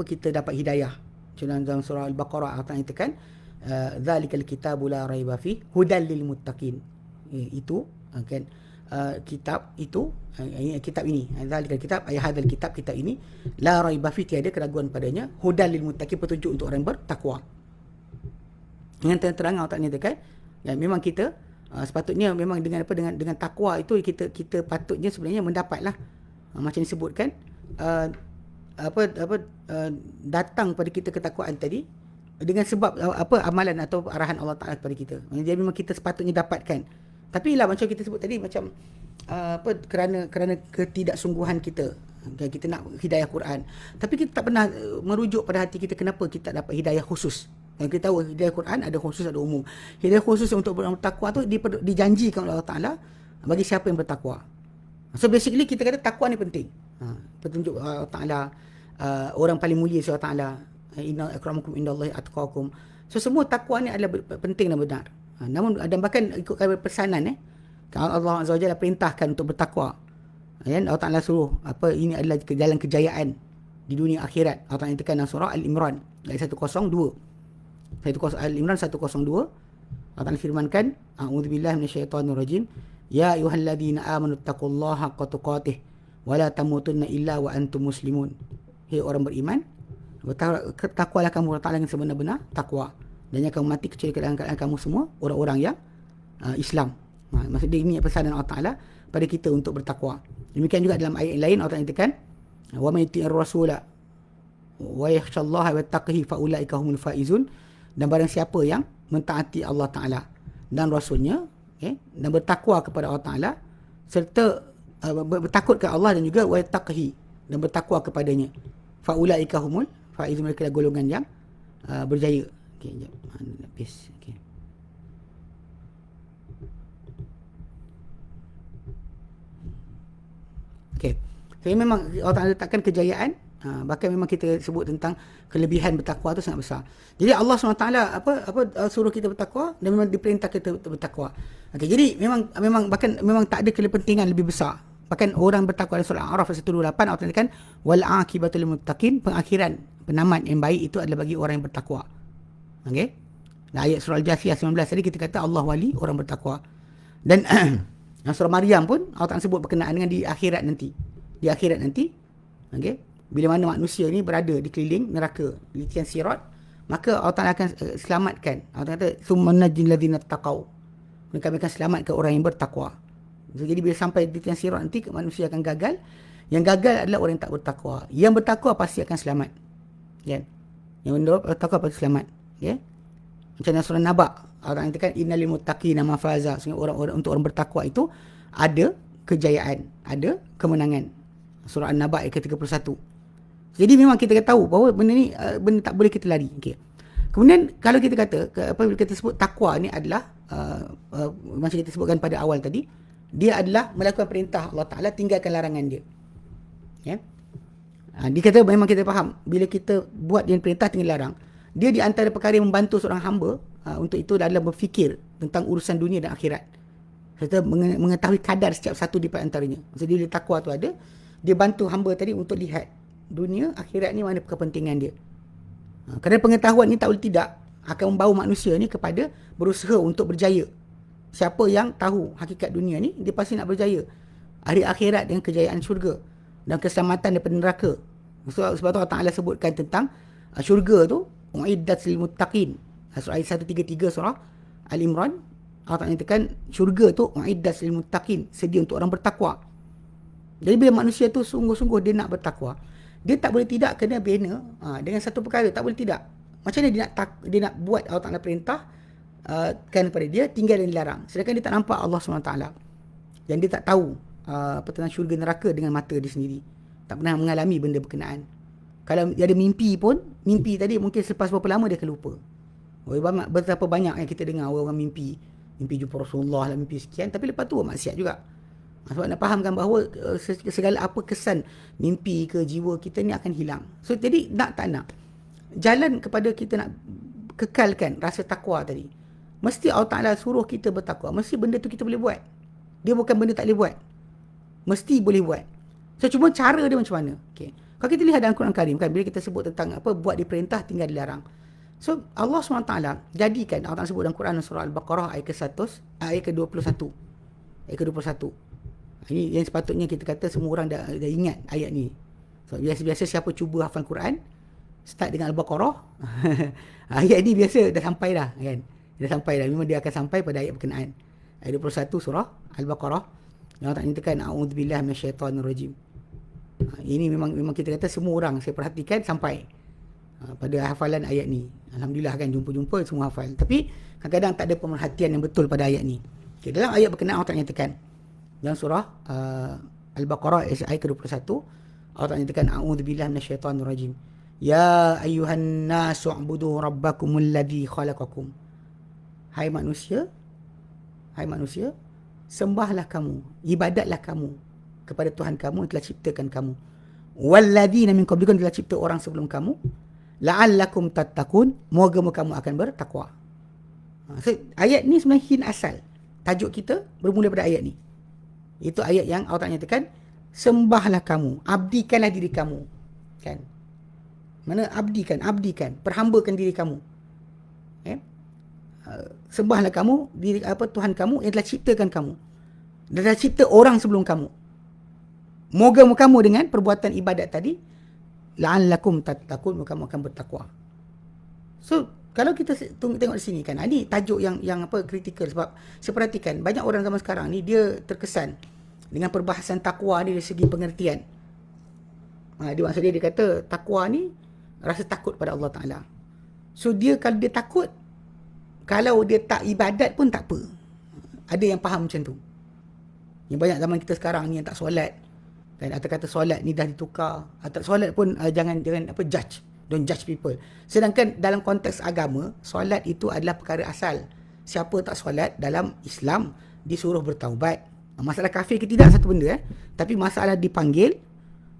kita dapat hidayah. Dalam surah Al-Baqarah Allah nyatakan, zalikal kitabu la raiba fi hudal lil muttaqin. Itu kan kitab itu, kitab ini, zalikal kitab, hadal kitab, kitab ini, la raiba fi, tiada keraguan padanya, hudal lil muttaqin, petunjuk untuk orang bertakwa. Dengan terang Allah nyatakan, ya, memang kita sepatutnya memang dengan takwa itu kita patutnya sebenarnya mendapatlah macam disebutkan datang pada kita ketakwaan tadi dengan sebab amalan atau arahan Allah Ta'ala kepada kita. Jadi memang kita sepatutnya dapatkan. Tapi lah macam kita sebut tadi, macam kerana ketidaksungguhan kita nak hidayah Quran, tapi kita tak pernah merujuk pada hati kita kenapa kita dapat hidayah khusus. Yang kita tahu hidayah Quran ada khusus, ada umum. Hidayah khusus untuk bertakwa tu dijanjikan oleh Allah Ta'ala bagi siapa yang bertakwa. So basically kita kata takwa ni penting. Petunjuk Allah Ta'ala, orang paling mulia Allah Ta'ala, inna akramakum indallahi atqakum. So semua takwa ni adalah penting dan benar. Namun dan bahkan ikut pesanan Allah Azza wa Jalla perintahkan untuk bertakwa. Allah Ta'ala suruh ini adalah jalan kejayaan di dunia akhirat. Allah Ta'ala nyatakan dalam surah Al-Imran ayat 102. Al-Imran 102, Allah Ta'ala firmankan, a'udzubillahi minasyaitonir rajim, ya ayyuhalladzina amanu taqullaha haqqa tuqatih wa la tamutunna illa wa antum muslimun. Hei orang beriman, bertakwalah kamu Allah Ta'ala yang sebenar-benar takwa, dan jangan kamu mati kecuali keadaan kamu semua orang-orang yang Islam. Maksudnya ini pesanan Allah Ta'ala pada kita untuk bertakwa. Demikian juga dalam ayat lain Allah Ta'ala nyatakan, wa may yuti'ir rasula wa yakhshallaha wa yattaqihi fa ulaika humul faizun, dan barang siapa yang mentaati Allah Ta'ala dan Rasulnya, dan bertakwa kepada Allah Ta'ala, serta bertakut kepada Allah dan juga wa yattaqihi, dan bertakwa kepadanya, fa ulaika humul faizun, mereka adalah golongan yang berjaya. Okey, jap. Habis. Okey. Okey. So memang Allah Ta'ala letakkan kejayaan, bahkan memang kita sebut tentang kelebihan bertakwa tu sangat besar. Jadi Allah SWT suruh kita bertakwa, dan memang diperintah kita bertakwa. Okey, jadi memang tak ada kepentingan lebih besar. Bahkan orang bertakwa dalam surah Al-A'raf 128 Allah katakan wal aqibatu lil muttaqin, pengakhiran penamat yang baik itu adalah bagi orang yang bertakwa. Okey. Dan ayat surah Al-Jathiyah 19 tadi kita kata Allah wali orang bertakwa. Dan surah Maryam pun Allah Ta'ala sebut berkenaan dengan di akhirat nanti. Di akhirat nanti, okey, bila mana manusia ni berada di keliling neraka, di tiang sirat, maka Allah Ta'ala akan selamatkan. Allah Ta'ala kata summa najjil ladzina taqau, kami akan selamatkan orang yang bertakwa. So, jadi bila sampai di tiang sirat nanti manusia akan gagal. Yang gagal adalah orang yang tak bertakwa. Yang bertakwa pasti akan selamat. Kan? Yang bertakwa pasti selamat. Ya. Macam dalam surah Naba, Allah katakan innal muttaqina mafaza. Orang-orang untuk orang bertakwa itu ada kejayaan, ada kemenangan. Surah An-Naba ayat ke-31. Jadi memang kita tahu bahawa benda ni benda tak boleh kita lari. Okey. Kemudian kalau kita kata apa kita sebut takwa ni adalah macam kita sebutkan pada awal tadi, dia adalah melakukan perintah Allah Taala, tinggalkan larangan dia. Ya. Dia kata memang kita faham bila kita buat yang perintah tinggal larang, dia di antara perkara yang membantu seorang hamba untuk itu adalah berfikir tentang urusan dunia dan akhirat, serta mengetahui kadar setiap satu di antaranya. Jadi bila takwa tu ada, dia bantu hamba tadi untuk lihat dunia, akhirat ni mana kepentingan dia. Kerana pengetahuan ni tak boleh tidak akan membawa manusia ni kepada berusaha untuk berjaya. Siapa yang tahu hakikat dunia ni, dia pasti nak berjaya hari akhirat dengan kejayaan syurga dan keselamatan daripada neraka. Sebab tu Allah Ta'ala sebutkan tentang syurga tu uiddat lil muttaqin. Surah ayat 133 surah Al-Imran, Allah Ta'ala nyatakan syurga tu uiddat lil muttaqin, sedia untuk orang bertakwa. Jadi bila manusia tu sungguh-sungguh dia nak bertakwa, dia tak boleh tidak kena bina dengan satu perkara, tak boleh tidak. Macam mana dia nak buat Allah Ta'ala perintah kan kepada dia, tinggal dan dilarang. Sedangkan dia tak nampak Allah SWT. Dan dia tak tahu tentang syurga neraka dengan mata dia sendiri. Tak pernah mengalami benda berkenaan. Kalau dia ada mimpi pun, mimpi tadi mungkin selepas berapa lama dia akan lupa. Betapa banyak yang kita dengar orang mimpi jumpa Rasulullah lah, mimpi sekian, tapi lepas tu maksiat juga. Sebab nak fahamkan bahawa segala apa kesan mimpi ke jiwa kita ni akan hilang. So jadi nak tak nak, jalan kepada kita nak kekalkan rasa takwa tadi, mesti Allah Ta'ala suruh kita bertakwa. Mesti benda tu kita boleh buat. Dia bukan benda tak boleh buat. Mesti boleh buat. So cuma cara dia macam mana. Okay. Kalau kita lihat dalam Quran Karim kan, bila kita sebut tentang apa, buat diperintah tinggal dilarang. So Allah SWT jadikan, Allah Ta'ala sebut dalam Quran surah Al-Baqarah ayat ke-21. Ayat ke-21. Ini yang sepatutnya kita kata semua orang dah ingat ayat ni. So biasa-biasa siapa cuba hafal Quran, start dengan Al-Baqarah, ayat ni biasa dah sampai dah kan. Dah sampai dah, memang dia akan sampai pada ayat berkenaan. Ayat 21 surah Al-Baqarah. Allah Ta'ala nyatakan a'udzubillahi minasyaitonirrajim. Ini memang kita kata semua orang saya perhatikan sampai pada hafalan ayat ni. Alhamdulillah kan, jumpa-jumpa semua hafal. Tapi kadang-kadang tak ada pemerhatian yang betul pada ayat ni. Okay, dalam ayat berkenaan Allah Ta'ala nyatakan dalam surah Al-Baqarah ayat ke-21, Allah Ta'ala nyatakan a'udzubillahi minasyaitonirrajim. Ya ayyuhan nasu ubudu rabbakumul ladzi khalaqakum. Hai manusia, sembahlah kamu, ibadatlah kamu kepada Tuhan kamu yang telah ciptakan kamu. Walladzina min qablikum, telah cipta orang sebelum kamu. La'allakum tattaqun, moga kamu akan bertakwa. So, ayat ni sebenarnya hint asal. Tajuk kita bermula pada ayat ni. Itu ayat yang Allah Ta'ala nyatakan, sembahlah kamu, abdikanlah diri kamu. Kan? Mana abdikan, perhambakan diri kamu. Sembahlah kamu diri Tuhan kamu yang telah ciptakan kamu. Dan telah cipta orang sebelum kamu. Moga kamu dengan perbuatan ibadat tadi, la'allakum tattaqun, kamu akan bertakwa. So kalau kita tengok di sini kan, ini tajuk yang kritikal. Sebab saya perhatikan banyak orang zaman sekarang ni dia terkesan dengan perbahasan takwa ni dari segi pengertian. Dia maksud dia kata takwa ni rasa takut pada Allah Ta'ala. So dia kalau dia takut, kalau dia tak ibadat pun tak apa. Ada yang faham macam tu. Yang banyak zaman kita sekarang ni yang tak solat kan, atau kata solat ni dah ditukar, atau solat pun jangan judge. Don't judge people. Sedangkan dalam konteks agama, solat itu adalah perkara asal. Siapa tak solat dalam Islam disuruh bertaubat. Masalah kafir ke tidak satu benda, tapi masalah dipanggil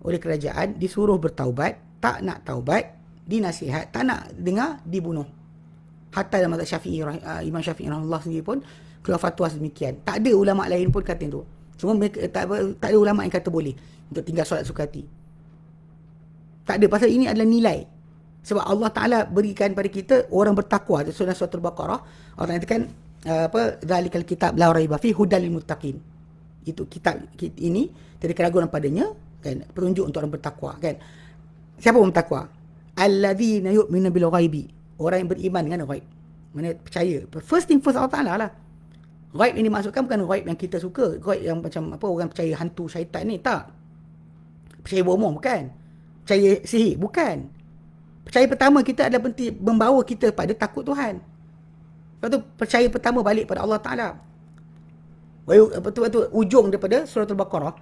oleh kerajaan, disuruh bertaubat, tak nak taubat, dinasihat, tak nak dengar, dibunuh. Hatta dalam mazhab Syafi'i, Imam Syafi'i rahimahullah sendiri pun keluar fatwa sedemikian. Tak ada ulama lain pun kata itu. Cuma tak ada ulama yang kata boleh untuk tinggal solat suka hati. Tak ada, pasal ini adalah nilai. Sebab Allah Ta'ala berikan pada kita orang bertakwa. Dalam surah Al-Baqarah, Allah Ta'ala katakan zalikal kitab la raiba fi hudal lil muttaqin. Itu kitab ini tiada keraguan padanya, kan, petunjuk untuk orang bertakwa, kan. Siapa orang bertakwa? Alladzina yu'minuna bil ghaibi. Orang yang beriman dengan ghaib. Mana percaya. First thing first Allah Ta'ala lah. Ghaib yang dimaksudkan bukan ghaib yang kita suka, ghaib yang macam apa orang percaya hantu syaitan ni, tak. Percaya bomoh bukan. Percaya sihir bukan. Percaya pertama kita adalah penting membawa kita pada takut Tuhan. Lepas tu percaya pertama balik pada Allah Taala. Betul-betul ujung daripada surah Al-Baqarah,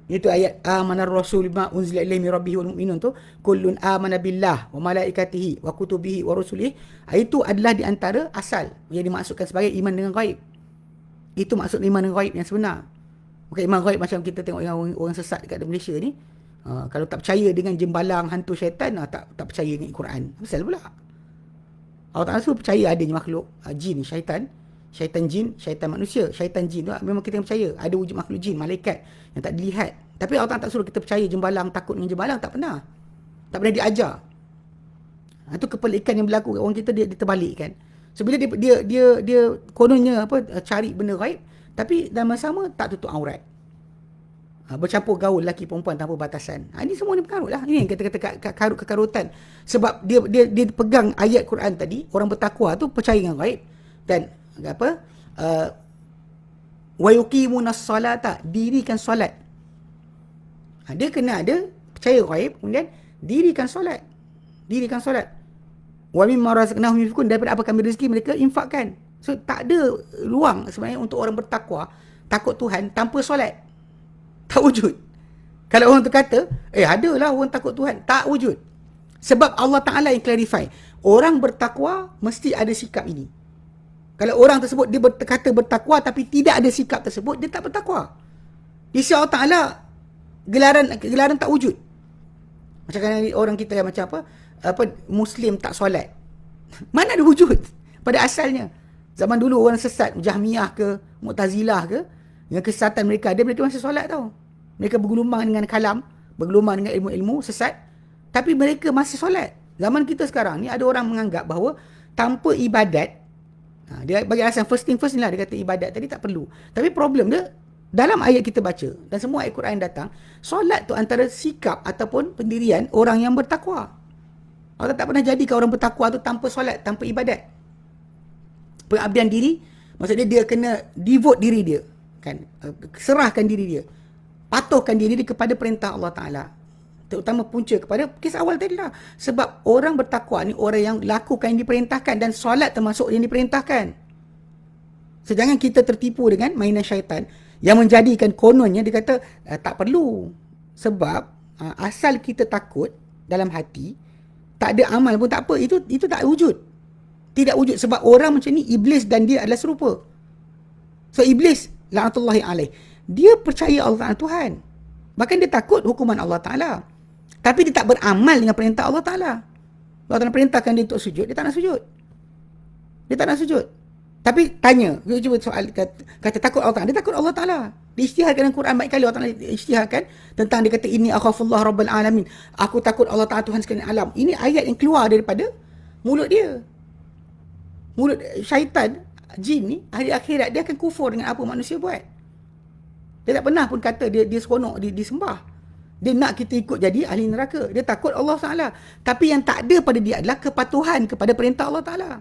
itu ayat amanar rasul bima unzila ilaihi min rabbih wal mu'minun tu, kullun amana billah wa malaikatihi wa kutubihi wa rusulihi. Itu adalah di antara asal yang dimaksudkan sebagai iman dengan ghaib. Itu maksud iman dengan ghaib yang sebenar. Bukan iman ghaib macam kita tengok yang orang sesat dekat Malaysia ni. Kalau tak percaya dengan jembalang hantu syaitan, tak percaya dengan Quran. Pasal pula Allah Ta'ala suruh percaya adanya makhluk jin, syaitan jin, syaitan manusia. Syaitan jin tu memang kita yang percaya ada wujud makhluk jin, malaikat yang tak dilihat. Tapi Allah Ta'ala tak suruh kita percaya jembalang, takut dengan jembalang, tak pernah diajar. Itu kepelikan yang berlaku kat orang kita, dia terbalik kan. So bila dia kononnya cari benda gaib, tapi dalam masa sama tak tutup aurat, bercampur gaul lelaki perempuan tanpa batasan. Ini semua ni pengarut lah. Ini yang kata-kata kekarutan. Sebab dia pegang ayat Quran tadi, orang bertakwa tu percaya dengan gaib dan wa yuqimunas salata, dirikan solat. Dia kena ada percaya gaib, kemudian dirikan solat. Wa mimma razaqnahum yunfiqun, daripada apa kami rezeki mereka infakkan. So tak ada ruang sebenarnya untuk orang bertakwa, takut Tuhan tanpa solat. Tak wujud. Kalau orang tu kata, adalah orang takut Tuhan, tak wujud. Sebab Allah Ta'ala yang clarify, orang bertakwa mesti ada sikap ini. Kalau orang tersebut dia berkata bertakwa tapi tidak ada sikap tersebut, dia tak bertakwa. Di sisi Allah Ta'ala gelaran tak wujud. Macam kan orang kita yang macam Muslim tak solat. Mana ada wujud pada asalnya. Zaman dulu orang sesat, Jahmiyah ke, Mu'tazilah ke, dengan kesesatan mereka masih solat tau. Mereka bergelumang dengan kalam, bergelumang dengan ilmu-ilmu sesat, tapi mereka masih solat. Zaman kita sekarang ni ada orang menganggap bahawa tanpa ibadat, dia bagi alasan first thing first ni lah, dia kata ibadat tadi tak perlu. Tapi problem dia, dalam ayat kita baca dan semua ayat Quran datang, solat tu antara sikap ataupun pendirian orang yang bertakwa. Allah tak pernah jadikan orang bertakwa tu tanpa solat, tanpa ibadat. Pengabdian diri, maksudnya dia kena devote diri dia, kan? Serahkan diri dia, patuhkan diri dia kepada perintah Allah Ta'ala, terutama punca kepada kes awal tadi lah. Sebab orang bertakwa ni orang yang lakukan yang diperintahkan, dan solat termasuk yang diperintahkan. So jangan kita tertipu dengan mainan syaitan yang menjadikan kononnya dia kata tak perlu. Sebab asal kita takut dalam hati, tak ada amal pun tak apa, itu tak wujud. Tidak wujud. Sebab orang macam ni, iblis dan dia adalah serupa. So iblis, la'natullahi alaih, dia percaya Allah Ta'ala Tuhan. Bahkan dia takut hukuman Allah Ta'ala. Tapi dia tak beramal dengan perintah Allah Ta'ala. Allah Ta'ala perintahkan dia untuk sujud, dia tak nak sujud. Tapi tanya, dia cuba soal, kata takut Allah Ta'ala. Dia takut Allah Ta'ala. Diisytiharkan dalam Quran baik kali Allah Ta'ala isytiharkan tentang, dia kata inni akhafullah rabbal alamin. Aku takut Allah Ta'ala Tuhan sekalian alam. Ini ayat yang keluar daripada mulut dia. Mulut syaitan, jin ni, hari akhirat dia akan kufur dengan apa manusia buat. Dia tak pernah pun kata dia seronok disembah. Dia nak kita ikut jadi ahli neraka. Dia takut Allah Ta'ala. Tapi yang tak ada pada dia adalah kepatuhan kepada perintah Allah Ta'ala.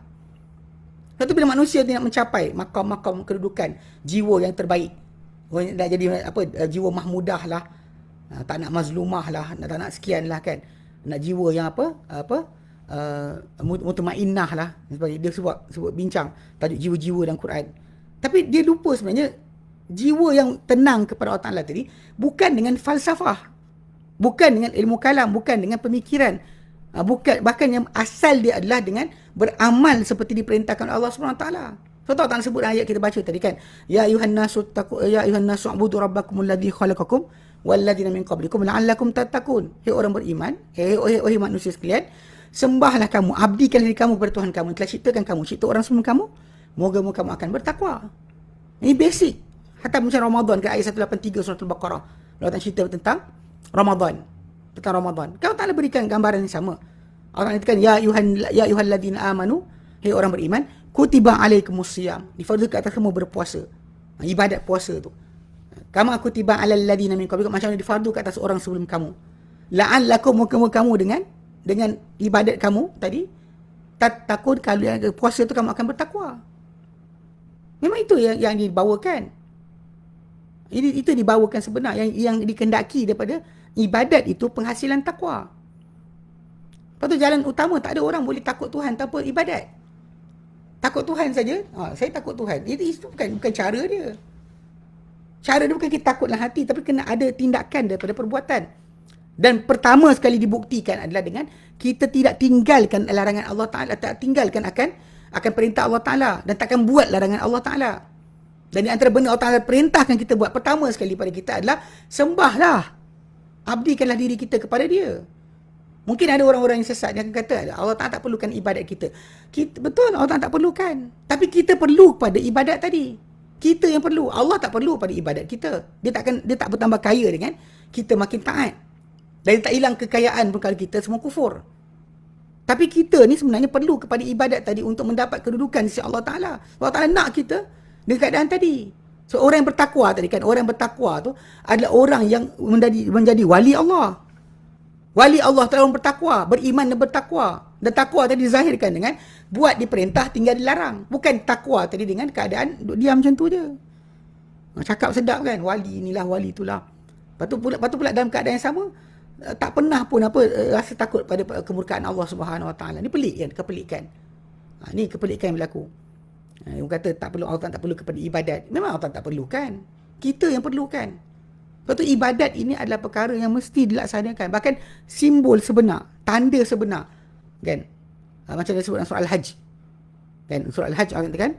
Lepas tu bila manusia nak mencapai makam-makam kedudukan, jiwa yang terbaik, nak jadi jiwa mahmudah lah, tak nak mazlumah lah, tak nak sekian lah kan, nak jiwa yang mutmainnah lah, dia sebut bincang tajuk jiwa-jiwa dalam Quran. Tapi dia lupa sebenarnya jiwa yang tenang kepada Allah Ta'ala tadi bukan dengan falsafah, bukan dengan ilmu kalam, bukan dengan pemikiran, bahkan yang asal dia adalah dengan beramal seperti diperintahkan Allah Subhanahu Wa Taala. So tahu tak sebut ayat kita baca tadi kan, ya ayuhan nasu ubudu rabbakumul ladzi khalaqakum walladzina min qablikum la'allakum tattaqun. Hai orang beriman, hai manusia sekalian, sembahlah kamu, abdikan diri kamu kepada Tuhan kamu yang telah ciptakan kamu, cipta orang sebelum kamu, moga-moga kamu akan bertakwa. Ini basic. Hatta macam Ramadan ke ayat 183 surah Al-Baqarah, Allah cerita tentang Ramadan. Kalau Ta'ala berikan gambaran yang sama. Allah katakan ya ayyuhalladzina amanu, hai orang beriman, kutiba alaikumusiyam, difardukan atas kamu berpuasa. Ibadat puasa tu. Kama kutiba alal ladzina min qablikum, macam mana difardukan atas orang sebelum kamu. La'allakum, kamu dengan ibadat kamu tadi tattaqun, kalau puasa tu kamu akan bertakwa. Memang itu yang dibawakan. Itu dibawakan sebenar. Yang dikehendaki daripada ibadat itu penghasilan takwa. Lepas tu jalan utama, tak ada orang boleh takut Tuhan tanpa ibadat. Takut Tuhan saja, saya takut Tuhan. Itu bukan cara dia. Cara dia bukan kita takut dalam hati, tapi kena ada tindakan daripada perbuatan. Dan pertama sekali dibuktikan adalah dengan kita tidak tinggalkan larangan Allah Ta'ala, tak tinggalkan akan perintah Allah Ta'ala, dan takkan buat larangan Allah Ta'ala. Dan di antara benda Allah Ta'ala perintahkan kita buat pertama sekali pada kita adalah sembahlah, abdikanlah diri kita kepada dia. Mungkin ada orang-orang yang sesat yang akan kata Allah Ta'ala tak perlukan ibadat kita. Betul, Allah Ta'ala tak perlukan, tapi kita perlu pada ibadat tadi. Kita yang perlu. Allah tak perlu pada ibadat kita. Dia tak bertambah kaya dengan kita makin taat. Dan dia tak hilang kekayaan pun kalau kita semua kufur. Tapi kita ni sebenarnya perlu kepada ibadat tadi untuk mendapat kedudukan di sisi Allah Ta'ala. Allah Ta'ala nak kita dengan keadaan tadi. So orang yang bertakwa tadi kan, orang yang bertakwa tu adalah orang yang menjadi wali Allah. Wali Allah telah orang bertakwa, beriman dan bertakwa. Dan takwa tadi dizahirkan dengan buat diperintah, tinggal dilarang. Bukan takwa tadi dengan keadaan duduk diam macam tu je. Cakap sedap kan, wali inilah, wali itulah. Lepas tu pula dalam keadaan yang sama, tak pernah pun rasa takut pada kemurkaan Allah Subhanahu Wa Taala. Ni pelik kan, kepelikan. Ni kepelikan yang berlaku. Yang kata tak perlu, Allah tak perlu kepada ibadat. Memang Allah tak perlukan. Kita yang perlukan. Lepas tu ibadat ini adalah perkara yang mesti dilaksanakan. Bahkan simbol sebenar, tanda sebenar. Kan? Macam dia sebut dalam surah Al-Hajj. Kan? Surah Al-Hajj Allah katakan,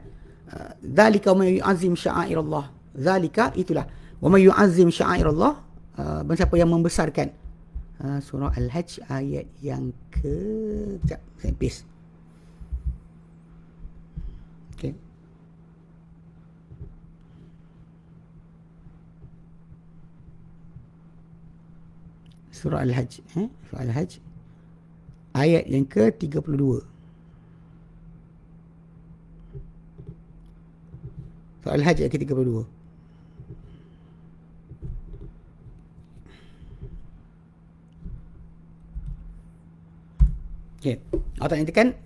"Dzalika wa may yu'azzim sya'airallah." Zalika itulah. Wa may yu'azzim sya'airallah, siapa yang membesarkan. Surah Al-Hajj ayat yang sekejap, saya paste. Okay. Surah Al-Hajj. Surah Al-Hajj ayat yang ke-32. Surah Al-Hajj ayat ke-32. Okay. Allah nyatakan,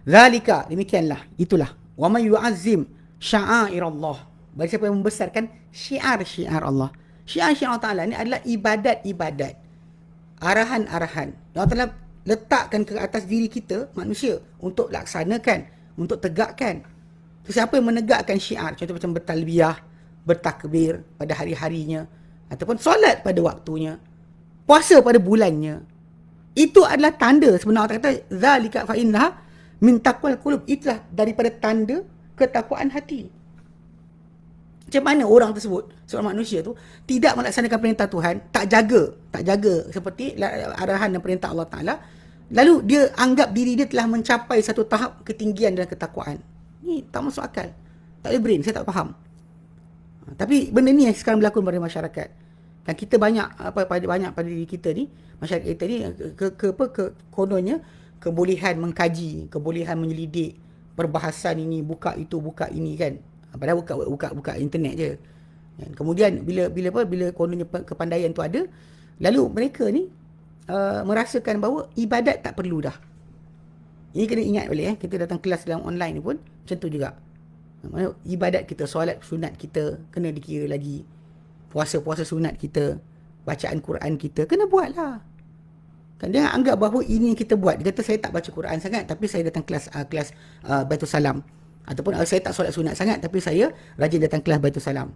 zalika, demikianlah, itulah, wa may yu'azzim sya'airallah, bagi siapa yang membesarkan syiar-syiar Allah. Syiar-syiar Allah Ta'ala ni adalah ibadat-ibadat, arahan-arahan Allah Ta'ala letakkan ke atas diri kita manusia untuk laksanakan, untuk tegakkan. So, siapa yang menegakkan syiar, contoh macam bertalbiyah, bertakbir pada hari-harinya, ataupun solat pada waktunya, puasa pada bulannya, itu adalah tanda sebenar. Allah kata zalika fa innaha min taqwal qulub, itulah daripada tanda ketakwaan hati. Macam mana orang tersebut, seorang manusia tu tidak melaksanakan perintah Tuhan, tak jaga seperti arahan dan perintah Allah Ta'ala, lalu dia anggap diri dia telah mencapai satu tahap ketinggian dalam ketakwaan. Ni tak masuk akal, tak ada brain, saya tak faham. Tapi benda ni yang sekarang berlaku pada masyarakat. Dan kita banyak pada diri kita ni, masyarakat kita ni kononnya kebolehan mengkaji, kebolehan menyelidik perbahasan ini, buka itu, buka ini kan. Padahal buka internet je. Kemudian bila kononnya kepandaian tu ada, lalu mereka ni merasakan bahawa ibadat tak perlu dah. Ini kena ingat balik kita datang kelas dalam online ni pun macam tu juga. Ibadat kita, solat sunat kita kena dikira lagi. Puasa sunat kita, bacaan Quran kita kena buat lah. Kan jangan anggap bahawa ini yang kita buat. Dia kata saya tak baca Quran sangat, tapi saya datang kelas Baitul Salam. Ataupun saya tak solat sunat sangat, tapi saya rajin datang kelas Baitul Salam.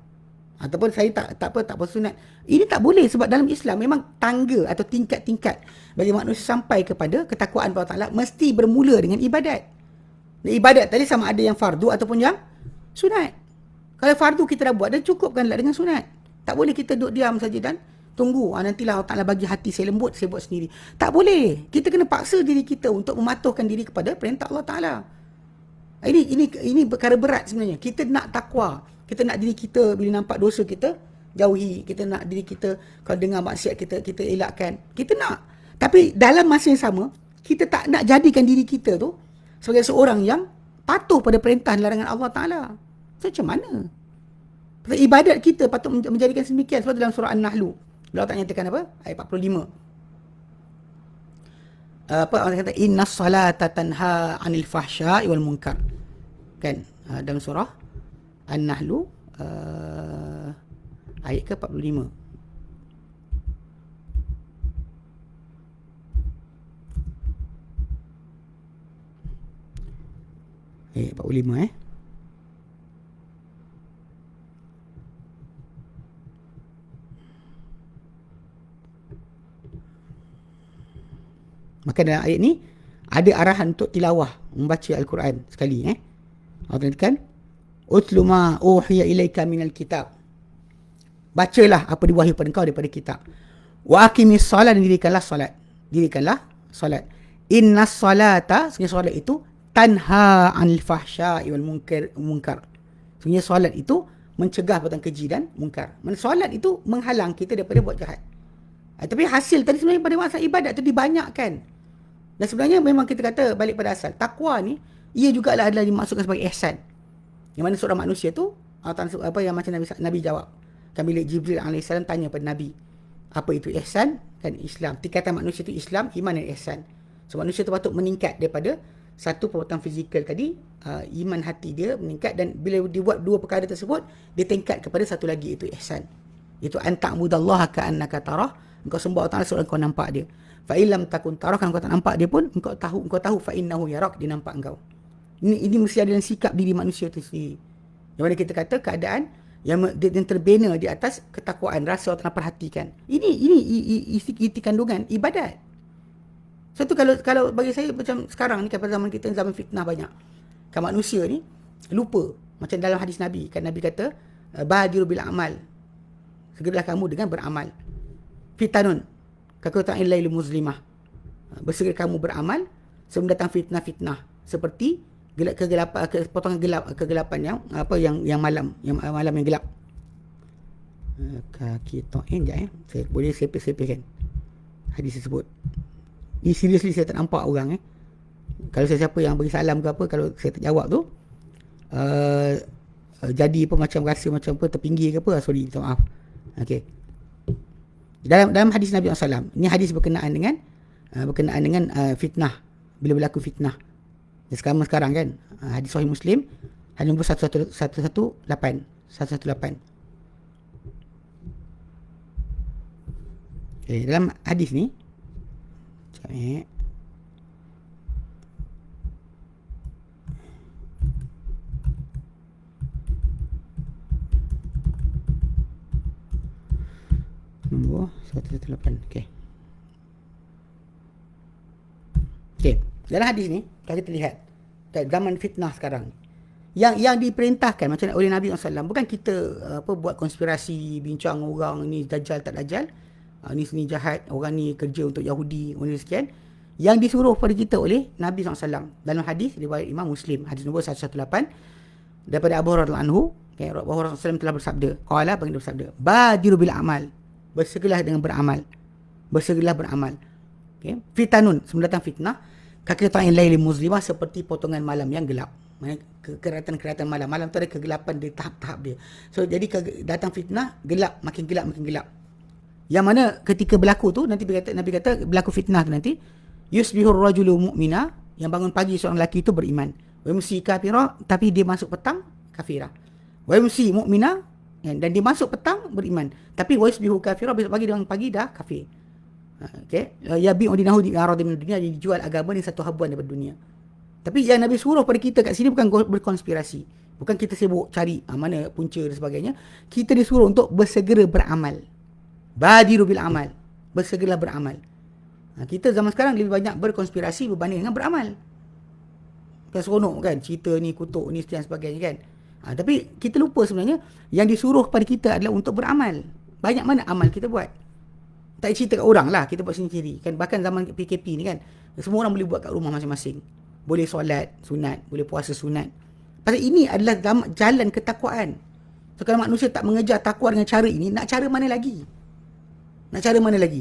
Ataupun saya tak puasa sunat. Ini tak boleh, sebab dalam Islam memang tangga atau tingkat-tingkat bagi manusia sampai kepada ketakwaan Allah Ta'ala mesti bermula dengan ibadat. Dan ibadat tadi sama ada yang fardu ataupun yang sunat. Kalau fardu kita dah buat, dan cukupkanlah dengan sunat. Tak boleh kita duduk diam saja dan tunggu nantilah Allah Ta'ala bagi hati saya lembut, saya buat sendiri. Tak boleh. Kita kena paksa diri kita untuk mematuhkan diri kepada perintah Allah Ta'ala. Ini perkara berat sebenarnya. Kita nak takwa. Kita nak diri kita bila nampak dosa kita jauhi. Kita nak diri kita kalau dengar maksiat kita elakkan. Kita nak. Tapi dalam masa yang sama, kita tak nak jadikan diri kita tu sebagai seorang yang patuh pada perintah dan larangan Allah Ta'ala. So, macam mana? Ibadat kita patut menjadikan sedemikian. Sebab dalam surah An-Nahlu, Allah tak nyatakan apa? Ayat 45. Allah kata innas salata tanha 'anil fahsya'i wal munkar. Kan? Dalam surah An-Nahlu ayat ke 45. Ayat 45 Maka dalam ayat ni ada arahan untuk tilawah, membaca Al-Quran sekali. Allah katakan, utlu ma uhiya ilaika minal kitab. Bacalah apa diwahyukan pada engkau daripada kitab. Wa aqimis solat, dan dirikanlah solat. Dirikanlah solat. Innas solata, sebenarnya solat itu tanha anil fahsya'i wal munkar. Sebenarnya solat itu mencegah perbuatan keji dan munkar. Solat itu menghalang kita daripada buat jahat. Tapi hasil tadi sebenarnya pada masa ibadat tu dibanyakkan. Dan sebenarnya memang kita kata balik pada asal. Takwa ni, ia juga adalah dimaksudkan sebagai ihsan. Yang mana seorang manusia tu, apa yang macam Nabi jawab. Kan bila Jibril AS tanya pada Nabi, apa itu ihsan? Kan Islam. Tingkatan manusia itu Islam, iman dan ihsan. So manusia tu patut meningkat daripada satu perbuatan fizikal tadi, iman hati dia meningkat, dan bila dia buat dua perkara tersebut, dia tingkat kepada satu lagi, itu ihsan. Itu anta'budallaha ka'annaka tarah. Engkau sembah Allah Ta'ala seolah engkau nampak dia. Fa'ilam takun tarah, kalau engkau tak nampak dia pun, engkau tahu fa'innahu yarak, dia nampak engkau. Ini mesti ada dalam sikap diri manusia itu sendiri. Yang mana kita kata keadaan yang terbina di atas ketakwaan, rasa Allah Ta'ala perhatikan. Ini isi kandungan ibadat. So tu kalau bagi saya macam sekarang ni, pada zaman kita, zaman fitnah banyak. Kan manusia ni lupa. Macam dalam hadis Nabi, kan Nabi kata, badiru bil amal. Segeralah kamu dengan beramal. Fitanun kakuta'in lail muslimah. Bersegera kamu beramal sebelum datang fitnah-fitnah. Seperti kegelapan yang malam, malam yang gelap. Kaki ta'in sekejap saya boleh sepih-sepihkan hadis tersebut. Ni seriously saya tak nampak orang Kalau siapa yang bagi salam ke apa, kalau saya tak jawab tu, jadi apa macam rasa macam apa terpinggir ke apa, sorry, minta maaf. Okey. Dalam hadis Nabi SAW, ini hadis berkenaan dengan fitnah, bila berlaku fitnah. Sekarang kan, hadis Sahih Muslim, hadis nombor 118. Okay, dalam hadis ni, nombor 118. Okey. Dalam hadis ni, kalau kita lihat zaman fitnah sekarang, yang diperintahkan macam oleh Nabi SAW, bukan kita buat konspirasi, bincang orang ni dajjal tak dajjal, ni seni jahat, orang ni kerja untuk Yahudi, orang ni sekian. Yang disuruh pada kita oleh Nabi SAW dalam hadis riwayat Imam Muslim, hadis nombor 118 daripada Abu Hurairah anhu, Abu Hurairah SAW telah bersabda, qala, baginda bersabda, badiru bil amal, bersegeralah dengan beramal. Bersegeralah beramal. Okay. Fitanun, sebelum datang fitnah, kakita'in laili muslimah, seperti potongan malam yang gelap. Keratan malam. Malam tu ada kegelapan di tahap-tahap dia. So jadi datang fitnah, gelap, makin gelap. Yang mana ketika berlaku tu, nanti Nabi kata berlaku fitnah tu nanti, yusbihur rajulu mu'mina, yang bangun pagi seorang lelaki itu beriman. Wa yumsi kafira, tapi dia masuk petang kafirah. Wa yumsi mu'mina, dan dia masuk petang beriman. Tapi wa yusbihu kafira, besok pagi dia bangun pagi dah kafir. Okey, yabi'u dinahu di arad min dunia, dia dijual agama ni satu habuan daripada dunia. Tapi yang Nabi suruh pada kita kat sini bukan berkonspirasi. Bukan kita sibuk cari mana punca dan sebagainya. Kita disuruh untuk bersegera beramal. Badiru bil amal. Bersegeralah beramal. Kita zaman sekarang lebih banyak berkonspirasi berbanding dengan beramal. Kan seronok kan, cerita ni, kutuk ni dan sebagainya kan. Tapi kita lupa sebenarnya yang disuruh pada kita adalah untuk beramal. Banyak mana amal kita buat. Tak cerita kat orang lah, kita buat sendiri kan. Bahkan zaman PKP ni kan, semua orang boleh buat kat rumah masing-masing. Boleh solat sunat, boleh puasa sunat. Pasal ini adalah jalan ketakwaan. So kalau manusia tak mengejar takwa dengan cara ini, nak cara mana lagi?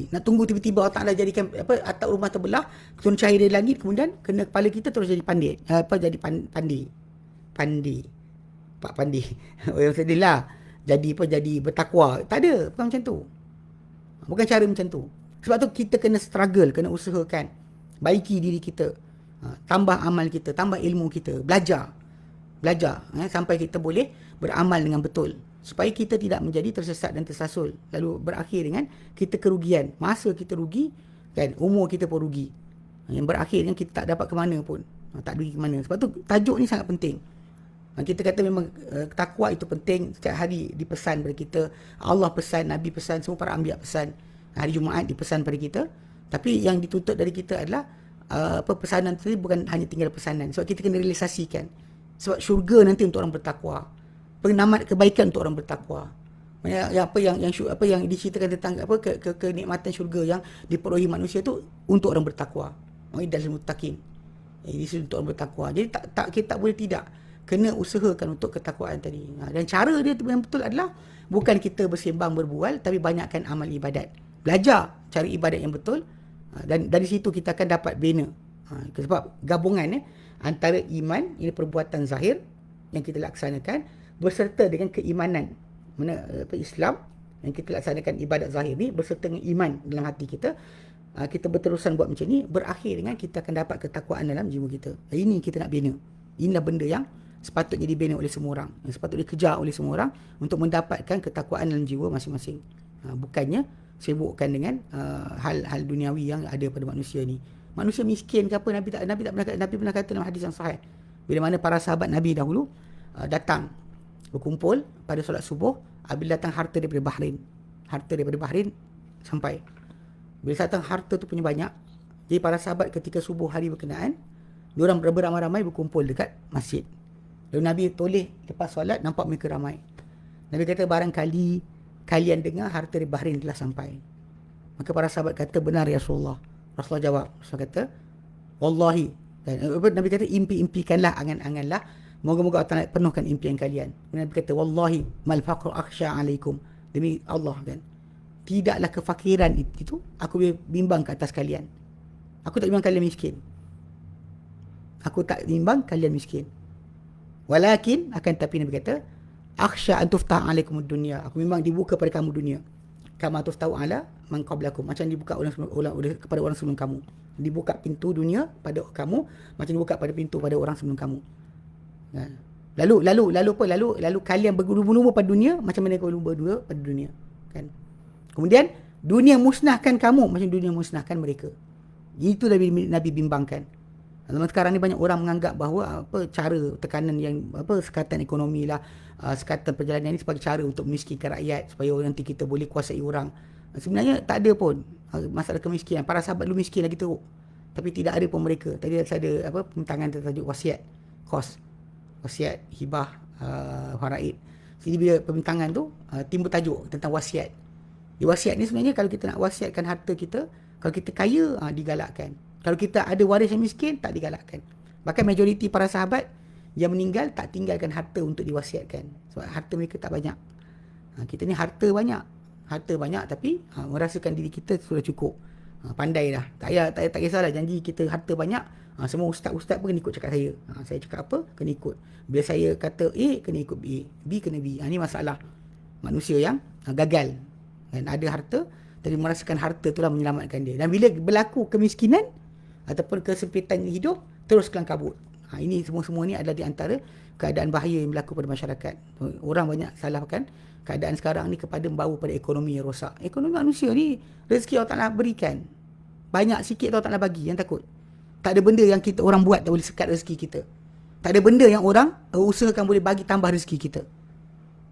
Nak tunggu tiba-tiba Allah Ta'ala jadikan atap rumah terbelah, turun cahaya dari langit, kemudian kena kepala kita terus jadi pandai. Jadi pandi. Pak Pandi. Yang sedihlah. Jadi bertakwa. Tak ada. Bukan macam tu. Bukan cara macam tu. Sebab tu kita kena struggle, kena usahakan. Baiki diri kita. Tambah amal kita, tambah ilmu kita. Belajar. Belajar sampai kita boleh beramal dengan betul. Supaya kita tidak menjadi tersesat dan tersasul. Lalu berakhir dengan kita kerugian. Masa kita rugi, kan, umur kita pun rugi. Yang berakhir dengan kita tak dapat ke mana pun. Tak pergi ke mana. Sebab tu tajuk ni sangat penting. Kita kata memang takwa itu penting. Setiap hari dipesan pada kita. Allah pesan, Nabi pesan, semua para anbiya pesan. Hari Jumaat dipesan pada kita. Tapi yang dituntut dari kita adalah pesanan tadi bukan hanya tinggal pesanan. Sebab kita kena realisasikan. Sebab syurga nanti untuk orang bertakwa. Penamat kebaikan untuk orang bertakwa. Apa yang diceritakan tentang kenikmatan syurga yang diperolehi manusia tu untuk orang bertakwa. Dalil muttaqin. Ini untuk orang bertakwa. Jadi kita tak boleh tidak kena usahakan untuk ketakwaan tadi. Dan cara dia yang betul adalah bukan kita bersembang berbual, tapi banyakkan amal ibadat. Belajar cara ibadat yang betul, dan dari situ kita akan dapat bina. Sebab gabungan antara iman, ini perbuatan zahir yang kita laksanakan, berserta dengan keimanan. Islam yang kita laksanakan ibadat zahir ni berserta dengan iman dalam hati kita. Kita berterusan buat macam ni, berakhir dengan kita akan dapat ketakwaan dalam jiwa kita. Ini kita nak bina. Inilah benda yang sepatutnya dibina oleh semua orang, yang sepatutnya dikejar oleh semua orang untuk mendapatkan ketakwaan dalam jiwa masing-masing. Bukannya sibukkan dengan hal-hal duniawi yang ada pada manusia ni. Manusia miskin ke apa, Nabi pernah kata dalam hadis yang sahih, bila mana para sahabat Nabi dahulu datang berkumpul pada solat subuh, bila datang harta daripada Bahrain sampai. Bila datang harta tu punya banyak, jadi para sahabat ketika subuh hari berkenaan, diorang beramai-ramai berkumpul dekat masjid. Lalu Nabi toleh lepas solat, nampak mereka ramai. Nabi kata, barangkali kalian dengar harta dari Bahrain telah sampai. Maka para sahabat kata, benar ya Rasulullah. Rasulullah jawab, Rasulullah kata, wallahi. Nabi kata, impikanlah, angan-anganlah, moga-moga Allah Ta'ala penuhkan impian kalian. Nabi kata, wallahi mal faqru akhsha alaikum. Demi Allah, kan, tidaklah kefakiran itu aku bimbang ke atas kalian. Aku tak bimbang kalian miskin. Walakin, akan tapi Nabi kata, akhsha an tuftah alaikum dunia. Aku memang dibuka pada kamu dunia. Kama tuftau ala man qablakum. Macam dibuka kepada orang sebelum kamu. Dibuka pintu dunia pada kamu macam dibuka pada pintu pada orang sebelum kamu. Lalu kalian berlumba-lumba pada dunia macam mana kau lumba-lumba pada dunia, kan? Kemudian dunia musnahkan kamu macam dunia musnahkan mereka. Itu Nabi bimbangkan. Zaman sekarang ni banyak orang menganggap bahawa cara tekanan yang sekatan ekonomi lah, sekatan perjalanan ni sebagai cara untuk memiskinkan rakyat supaya nanti kita boleh kuasai orang. Sebenarnya tak ada pun masalah kemiskinan. Para sahabat dulu miskin lagi teruk. Tapi tidak ada pun mereka. Tadi ada pembentangan tertajuk wasiat, wasiat, hibah, faraid. Jadi bila pembentangan tu timbul tajuk tentang wasiat. Di wasiat ni sebenarnya kalau kita nak wasiatkan harta kita, kalau kita kaya, digalakkan. Kalau kita ada waris yang miskin, tak digalakkan. Bahkan majoriti para sahabat yang meninggal tak tinggalkan harta untuk diwasiatkan. Sebab harta mereka tak banyak. Kita ni harta banyak tapi merasakan diri kita sudah cukup. Pandai dah. Tak kisahlah janji kita harta banyak. Semua ustaz-ustaz pun kena ikut cakap saya. Saya cakap apa, kena ikut. Bila saya kata A, kena ikut A. B, kena B. Ini masalah manusia yang gagal. Dan ada harta, tapi merasakan harta itulah menyelamatkan dia. Dan bila berlaku kemiskinan ataupun kesempitan hidup, terus kelang kabut. Ini semua ni adalah di antara keadaan bahaya yang berlaku pada masyarakat. Orang banyak salahkan keadaan sekarang ni kepada membawa pada ekonomi yang rosak. Ekonomi manusia ni, rezeki Allah Ta'ala berikan. Banyak sikit Allah Ta'ala bagi, yang takut. Tak ada benda yang orang buat tak boleh sekat rezeki kita. Tak ada benda yang orang usahakan boleh bagi tambah rezeki kita.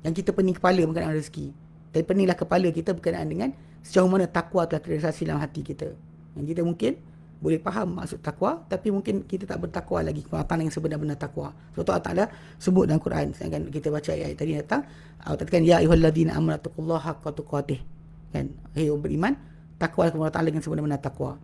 Yang kita pening kepala berkenaan rezeki. Tapi peninglah kepala kita berkenaan dengan sejauh mana takwa telah terrealisasi dalam hati kita. Yang kita mungkin boleh faham maksud takwa, tapi mungkin kita tak bertakwa lagi kepada yang sebenar-benar takwa. Sebab Allah Ta'ala sebut dalam Quran. Kan kita baca ayat tadi datang, Allah katakan, ya ayyuhalladzina amanu taqullaha haqqa tuqatih. Kan, hai orang beriman, takwa kepada Allah Ta'ala dengan sebenar-benar takwa.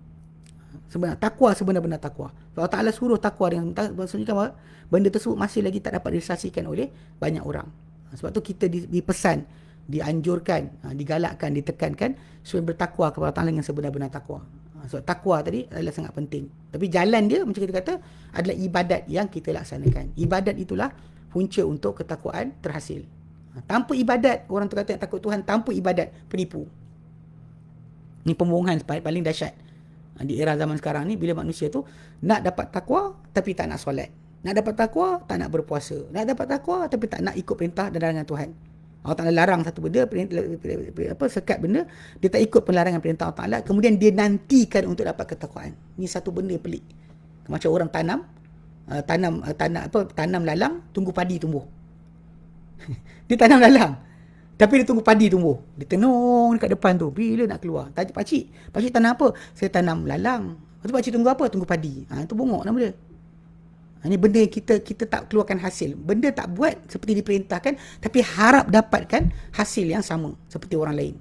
Sebenar-benar takwa. Allah Ta'ala suruh takwa dengan maksudnya kan benda tersebut masih lagi tak dapat direalisasikan oleh banyak orang. Sebab tu kita dipesan, dianjurkan, digalakkan, ditekankan supaya bertakwa kepada Allah Ta'ala dengan sebenar-benar takwa. So takwa tadi adalah sangat penting. Tapi jalan dia macam kita kata adalah ibadat yang kita laksanakan. Ibadat itulah punca untuk ketakwaan terhasil. Tanpa ibadat, orang tu kata yang takut Tuhan, tanpa ibadat penipu. Ini pembohongan paling dahsyat di era zaman sekarang ni, bila manusia tu nak dapat takwa tapi tak nak solat. Nak dapat takwa, tak nak berpuasa. Nak dapat takwa, tapi tak nak ikut perintah dan larangan Tuhan. Allah Ta'ala larang satu benda, sekat benda, dia tak ikut penlarangan perintah Allah Ta'ala, kemudian dia nantikan untuk dapat ketakwaan. Ni satu benda yang pelik. Macam orang tanam lalang, tunggu padi tumbuh. Dia tanam lalang, tapi dia tunggu padi tumbuh. Dia tenung dekat depan tu, bila nak keluar. Tanya pakcik tanam apa? Saya tanam lalang. Lepas tu pakcik tunggu apa? Tunggu padi. Itu bongok nama dia. Ini benda yang kita tak keluarkan hasil. Benda tak buat seperti diperintahkan, tapi harap dapatkan hasil yang sama seperti orang lain.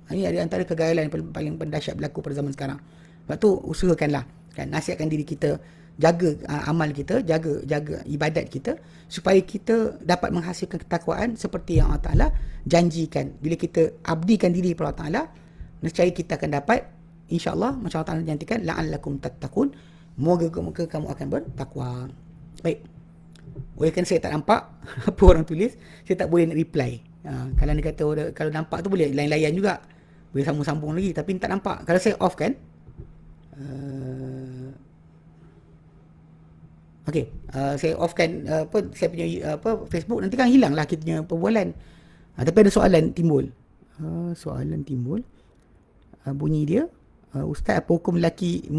Ini ada antara kegagalan yang paling dahsyat berlaku pada zaman sekarang. Sebab tu usahakanlah, kan, nasihatkan diri kita, jaga amal kita, jaga ibadat kita, supaya kita dapat menghasilkan ketakwaan seperti yang Allah Ta'ala janjikan. Bila kita abdikan diri kepada Allah Ta'ala, nescaya kita akan dapat, insya-Allah, macam Allah Ta'ala janjikan, la'allakum tattaqun, moga kamu akan bertakwa. Baik. Oleh kerana saya tak nampak apa orang tulis, saya tak boleh nak reply. Kalau dia kata kalau nampak tu boleh layan-layan juga. Boleh sambung-sambung lagi, tapi tak nampak. Kalau saya off kan. Okey, saya off kan saya punya Facebook, nanti kan hilanglah kita punya perbualan. Tapi ada soalan timbul. Bunyi dia, Ustaz, apa hukum lelaki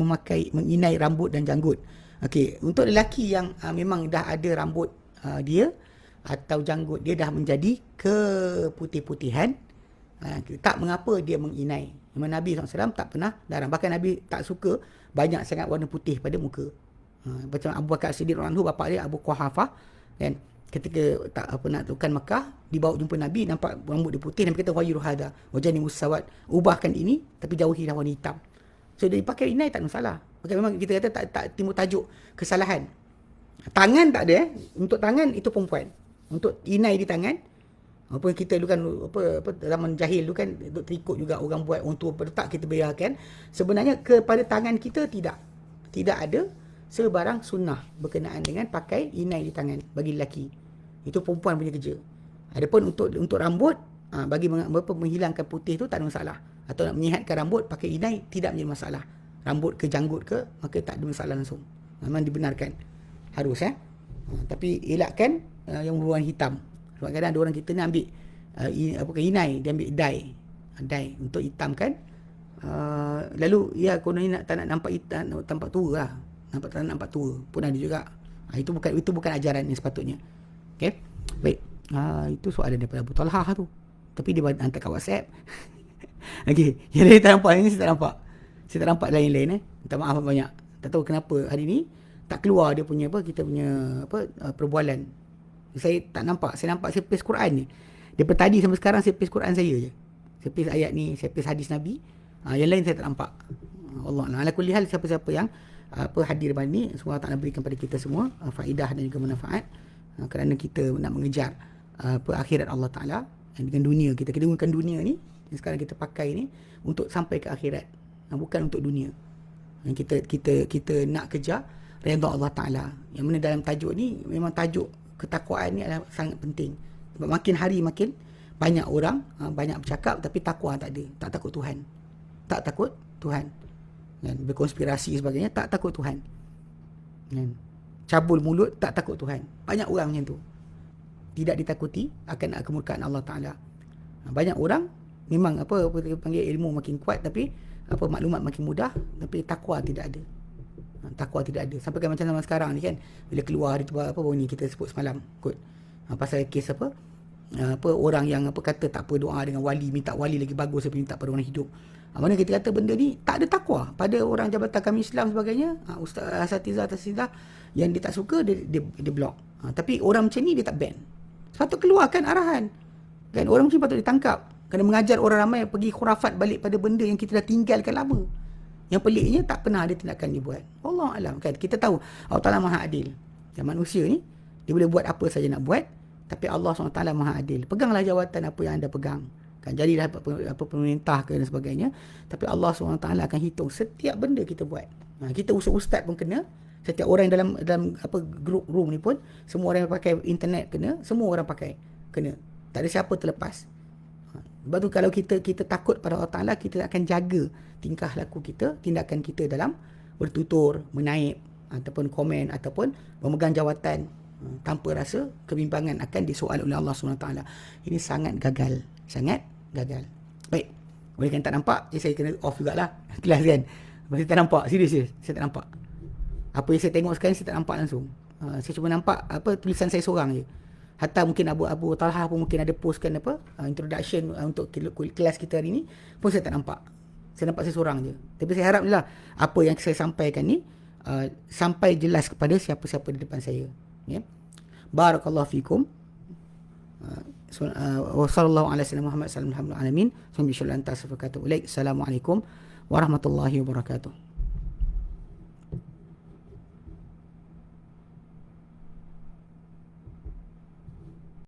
menginai rambut dan janggut? Okey, untuk lelaki yang memang dah ada rambut dia atau janggut dia dah menjadi keputih-putihan, tak mengapa dia menginai. Memang Nabi SAW tak pernah larang. Bahkan Nabi tak suka banyak sangat warna putih pada muka. Macam Abu Bakar Siddiq radhiyallahu anhu, bapa dia Abu Quhafah, kan, ketika nak tukar Mekah, dibawa jumpa Nabi, nampak rambut dia putih, Nabi kata ghayyiru hadha wajani musawad, ubahkan ini tapi jauhilah warna hitam. So dia pakai inai tak masalah. Okay, memang kita kata tak timbul tajuk kesalahan. Tangan tak ada. Untuk tangan itu perempuan. Untuk inai di tangan, apa kita dulu kan zaman jahil dulu kan, untuk terikut juga orang buat, orang tua letak, kita biarkan. Sebenarnya kepada tangan kita tidak ada sebarang sunnah berkenaan dengan pakai inai di tangan bagi lelaki. Itu perempuan punya kerja. Adapun untuk rambut, bagi menghilangkan putih tu tak ada masalah. Atau nak menyihatkan rambut pakai inai, tidak menjadi masalah. Rambut ke janggut ke, maka tak ada masalah langsung. Memang dibenarkan. Harus tapi elakkan yang berwarna hitam. Sebab kadang ada orang kita ni ambil inai, dia ambil dye untuk hitamkan. Lalu kononnya tak nak nampak hitam, tampak tua lah. Tak nak nampak tua pun ada juga. Itu bukan ajaran yang sepatutnya. Okey. Baik. Itu soalan daripada Abu Talhah tu. Tapi dia hantar kat WhatsApp. Okey, yang lain tak nampak, ini saya tak nampak. Saya tak nampak lain-lain. Minta maaf banyak. Tak tahu kenapa hari ni tak keluar dia punya kita punya perbualan. Saya tak nampak. Saya nampak saya paste Quran ni. Daripada tadi sampai sekarang saya paste Quran saya je. Saya paste ayat ni, saya paste hadis Nabi. Yang lain saya tak nampak. Allah Ala kulli hal, siapa-siapa yang hadir pada ni, semoga Allah Ta'ala berikan pada kita semua faedah dan juga manfaat, kerana kita nak mengejar akhirat Allah Ta'ala. Dengan dunia kita gunakan dunia ni yang sekarang kita pakai ni untuk sampai ke akhirat, bukan untuk dunia. Yang kita nak kejar redha Allah Ta'ala. Yang mana dalam tajuk ni, memang tajuk ketakwaan ni adalah sangat penting. Sebab makin hari makin banyak orang banyak bercakap tapi takwa tak ada. Tak takut Tuhan. Dan berkonspirasi sebagainya, tak takut Tuhan. Dan cabul mulut, tak takut Tuhan. Banyak orang macam tu. Tidak ditakuti akan kemurkaan Allah Ta'ala. Banyak orang memang panggil ilmu makin kuat, tapi maklumat makin mudah, tapi takwa tidak ada. Sampai kan macam zaman sekarang ni kan, bila keluar hari tu ni kita sebut semalam kot, pasal kes orang yang kata tak apa doa dengan wali, minta wali lagi bagus daripada minta pada orang hidup. Mana kita kata benda ni tak ada takwa pada orang jabatan kami Islam sebagainya. Ustaz asatizah yang dia tak suka, dia block. Tapi orang macam ni dia tak ban. Sepatut keluarkan arahan. Kan orang macam ni patut ditangkap. Kena mengajar orang ramai pergi khurafat balik pada benda yang kita dah tinggalkan lama. Yang peliknya tak pernah ada tindakan dibuat. Allah alam, kan kita tahu Allah Ta'ala Maha Adil. Dan manusia ni dia boleh buat apa saja nak buat, tapi Allah SWT Maha Adil. Peganglah jawatan apa yang anda pegang. Kan jadilah pemerintah ke dan sebagainya, tapi Allah SWT akan hitung setiap benda kita buat. Kita ustaz pun kena, setiap orang dalam group room ni pun, semua orang yang pakai internet kena, semua orang pakai kena. Tak ada siapa terlepas. Sebab tu kalau kita takut pada Allah Ta'ala, kita akan jaga tingkah laku kita, tindakan kita dalam bertutur, menaib, ataupun komen ataupun memegang jawatan tanpa rasa kebimbangan akan disoal oleh Allah SWT. Ini sangat gagal. Sangat gagal. Baik. Boleh kan tak nampak? Saya kena off jugalah kelas kan. Saya tak nampak. Serius. Saya tak nampak. Apa yang saya tengok sekarang, saya tak nampak langsung. Saya cuma nampak tulisan saya seorang je. Hatta mungkin Abu Talha pun mungkin ada postkan introduction untuk kelas kita hari ni pun saya tak nampak. Saya nampak saya seorang je. Tapi saya harap lah apa yang saya sampaikan ni sampai jelas kepada siapa-siapa di depan saya. Ya. Barakallahu fikum. Wa sallallahu ala sayyidina Muhammad sallallahu alaihi wasallam. Assalamualaikum warahmatullahi wabarakatuh.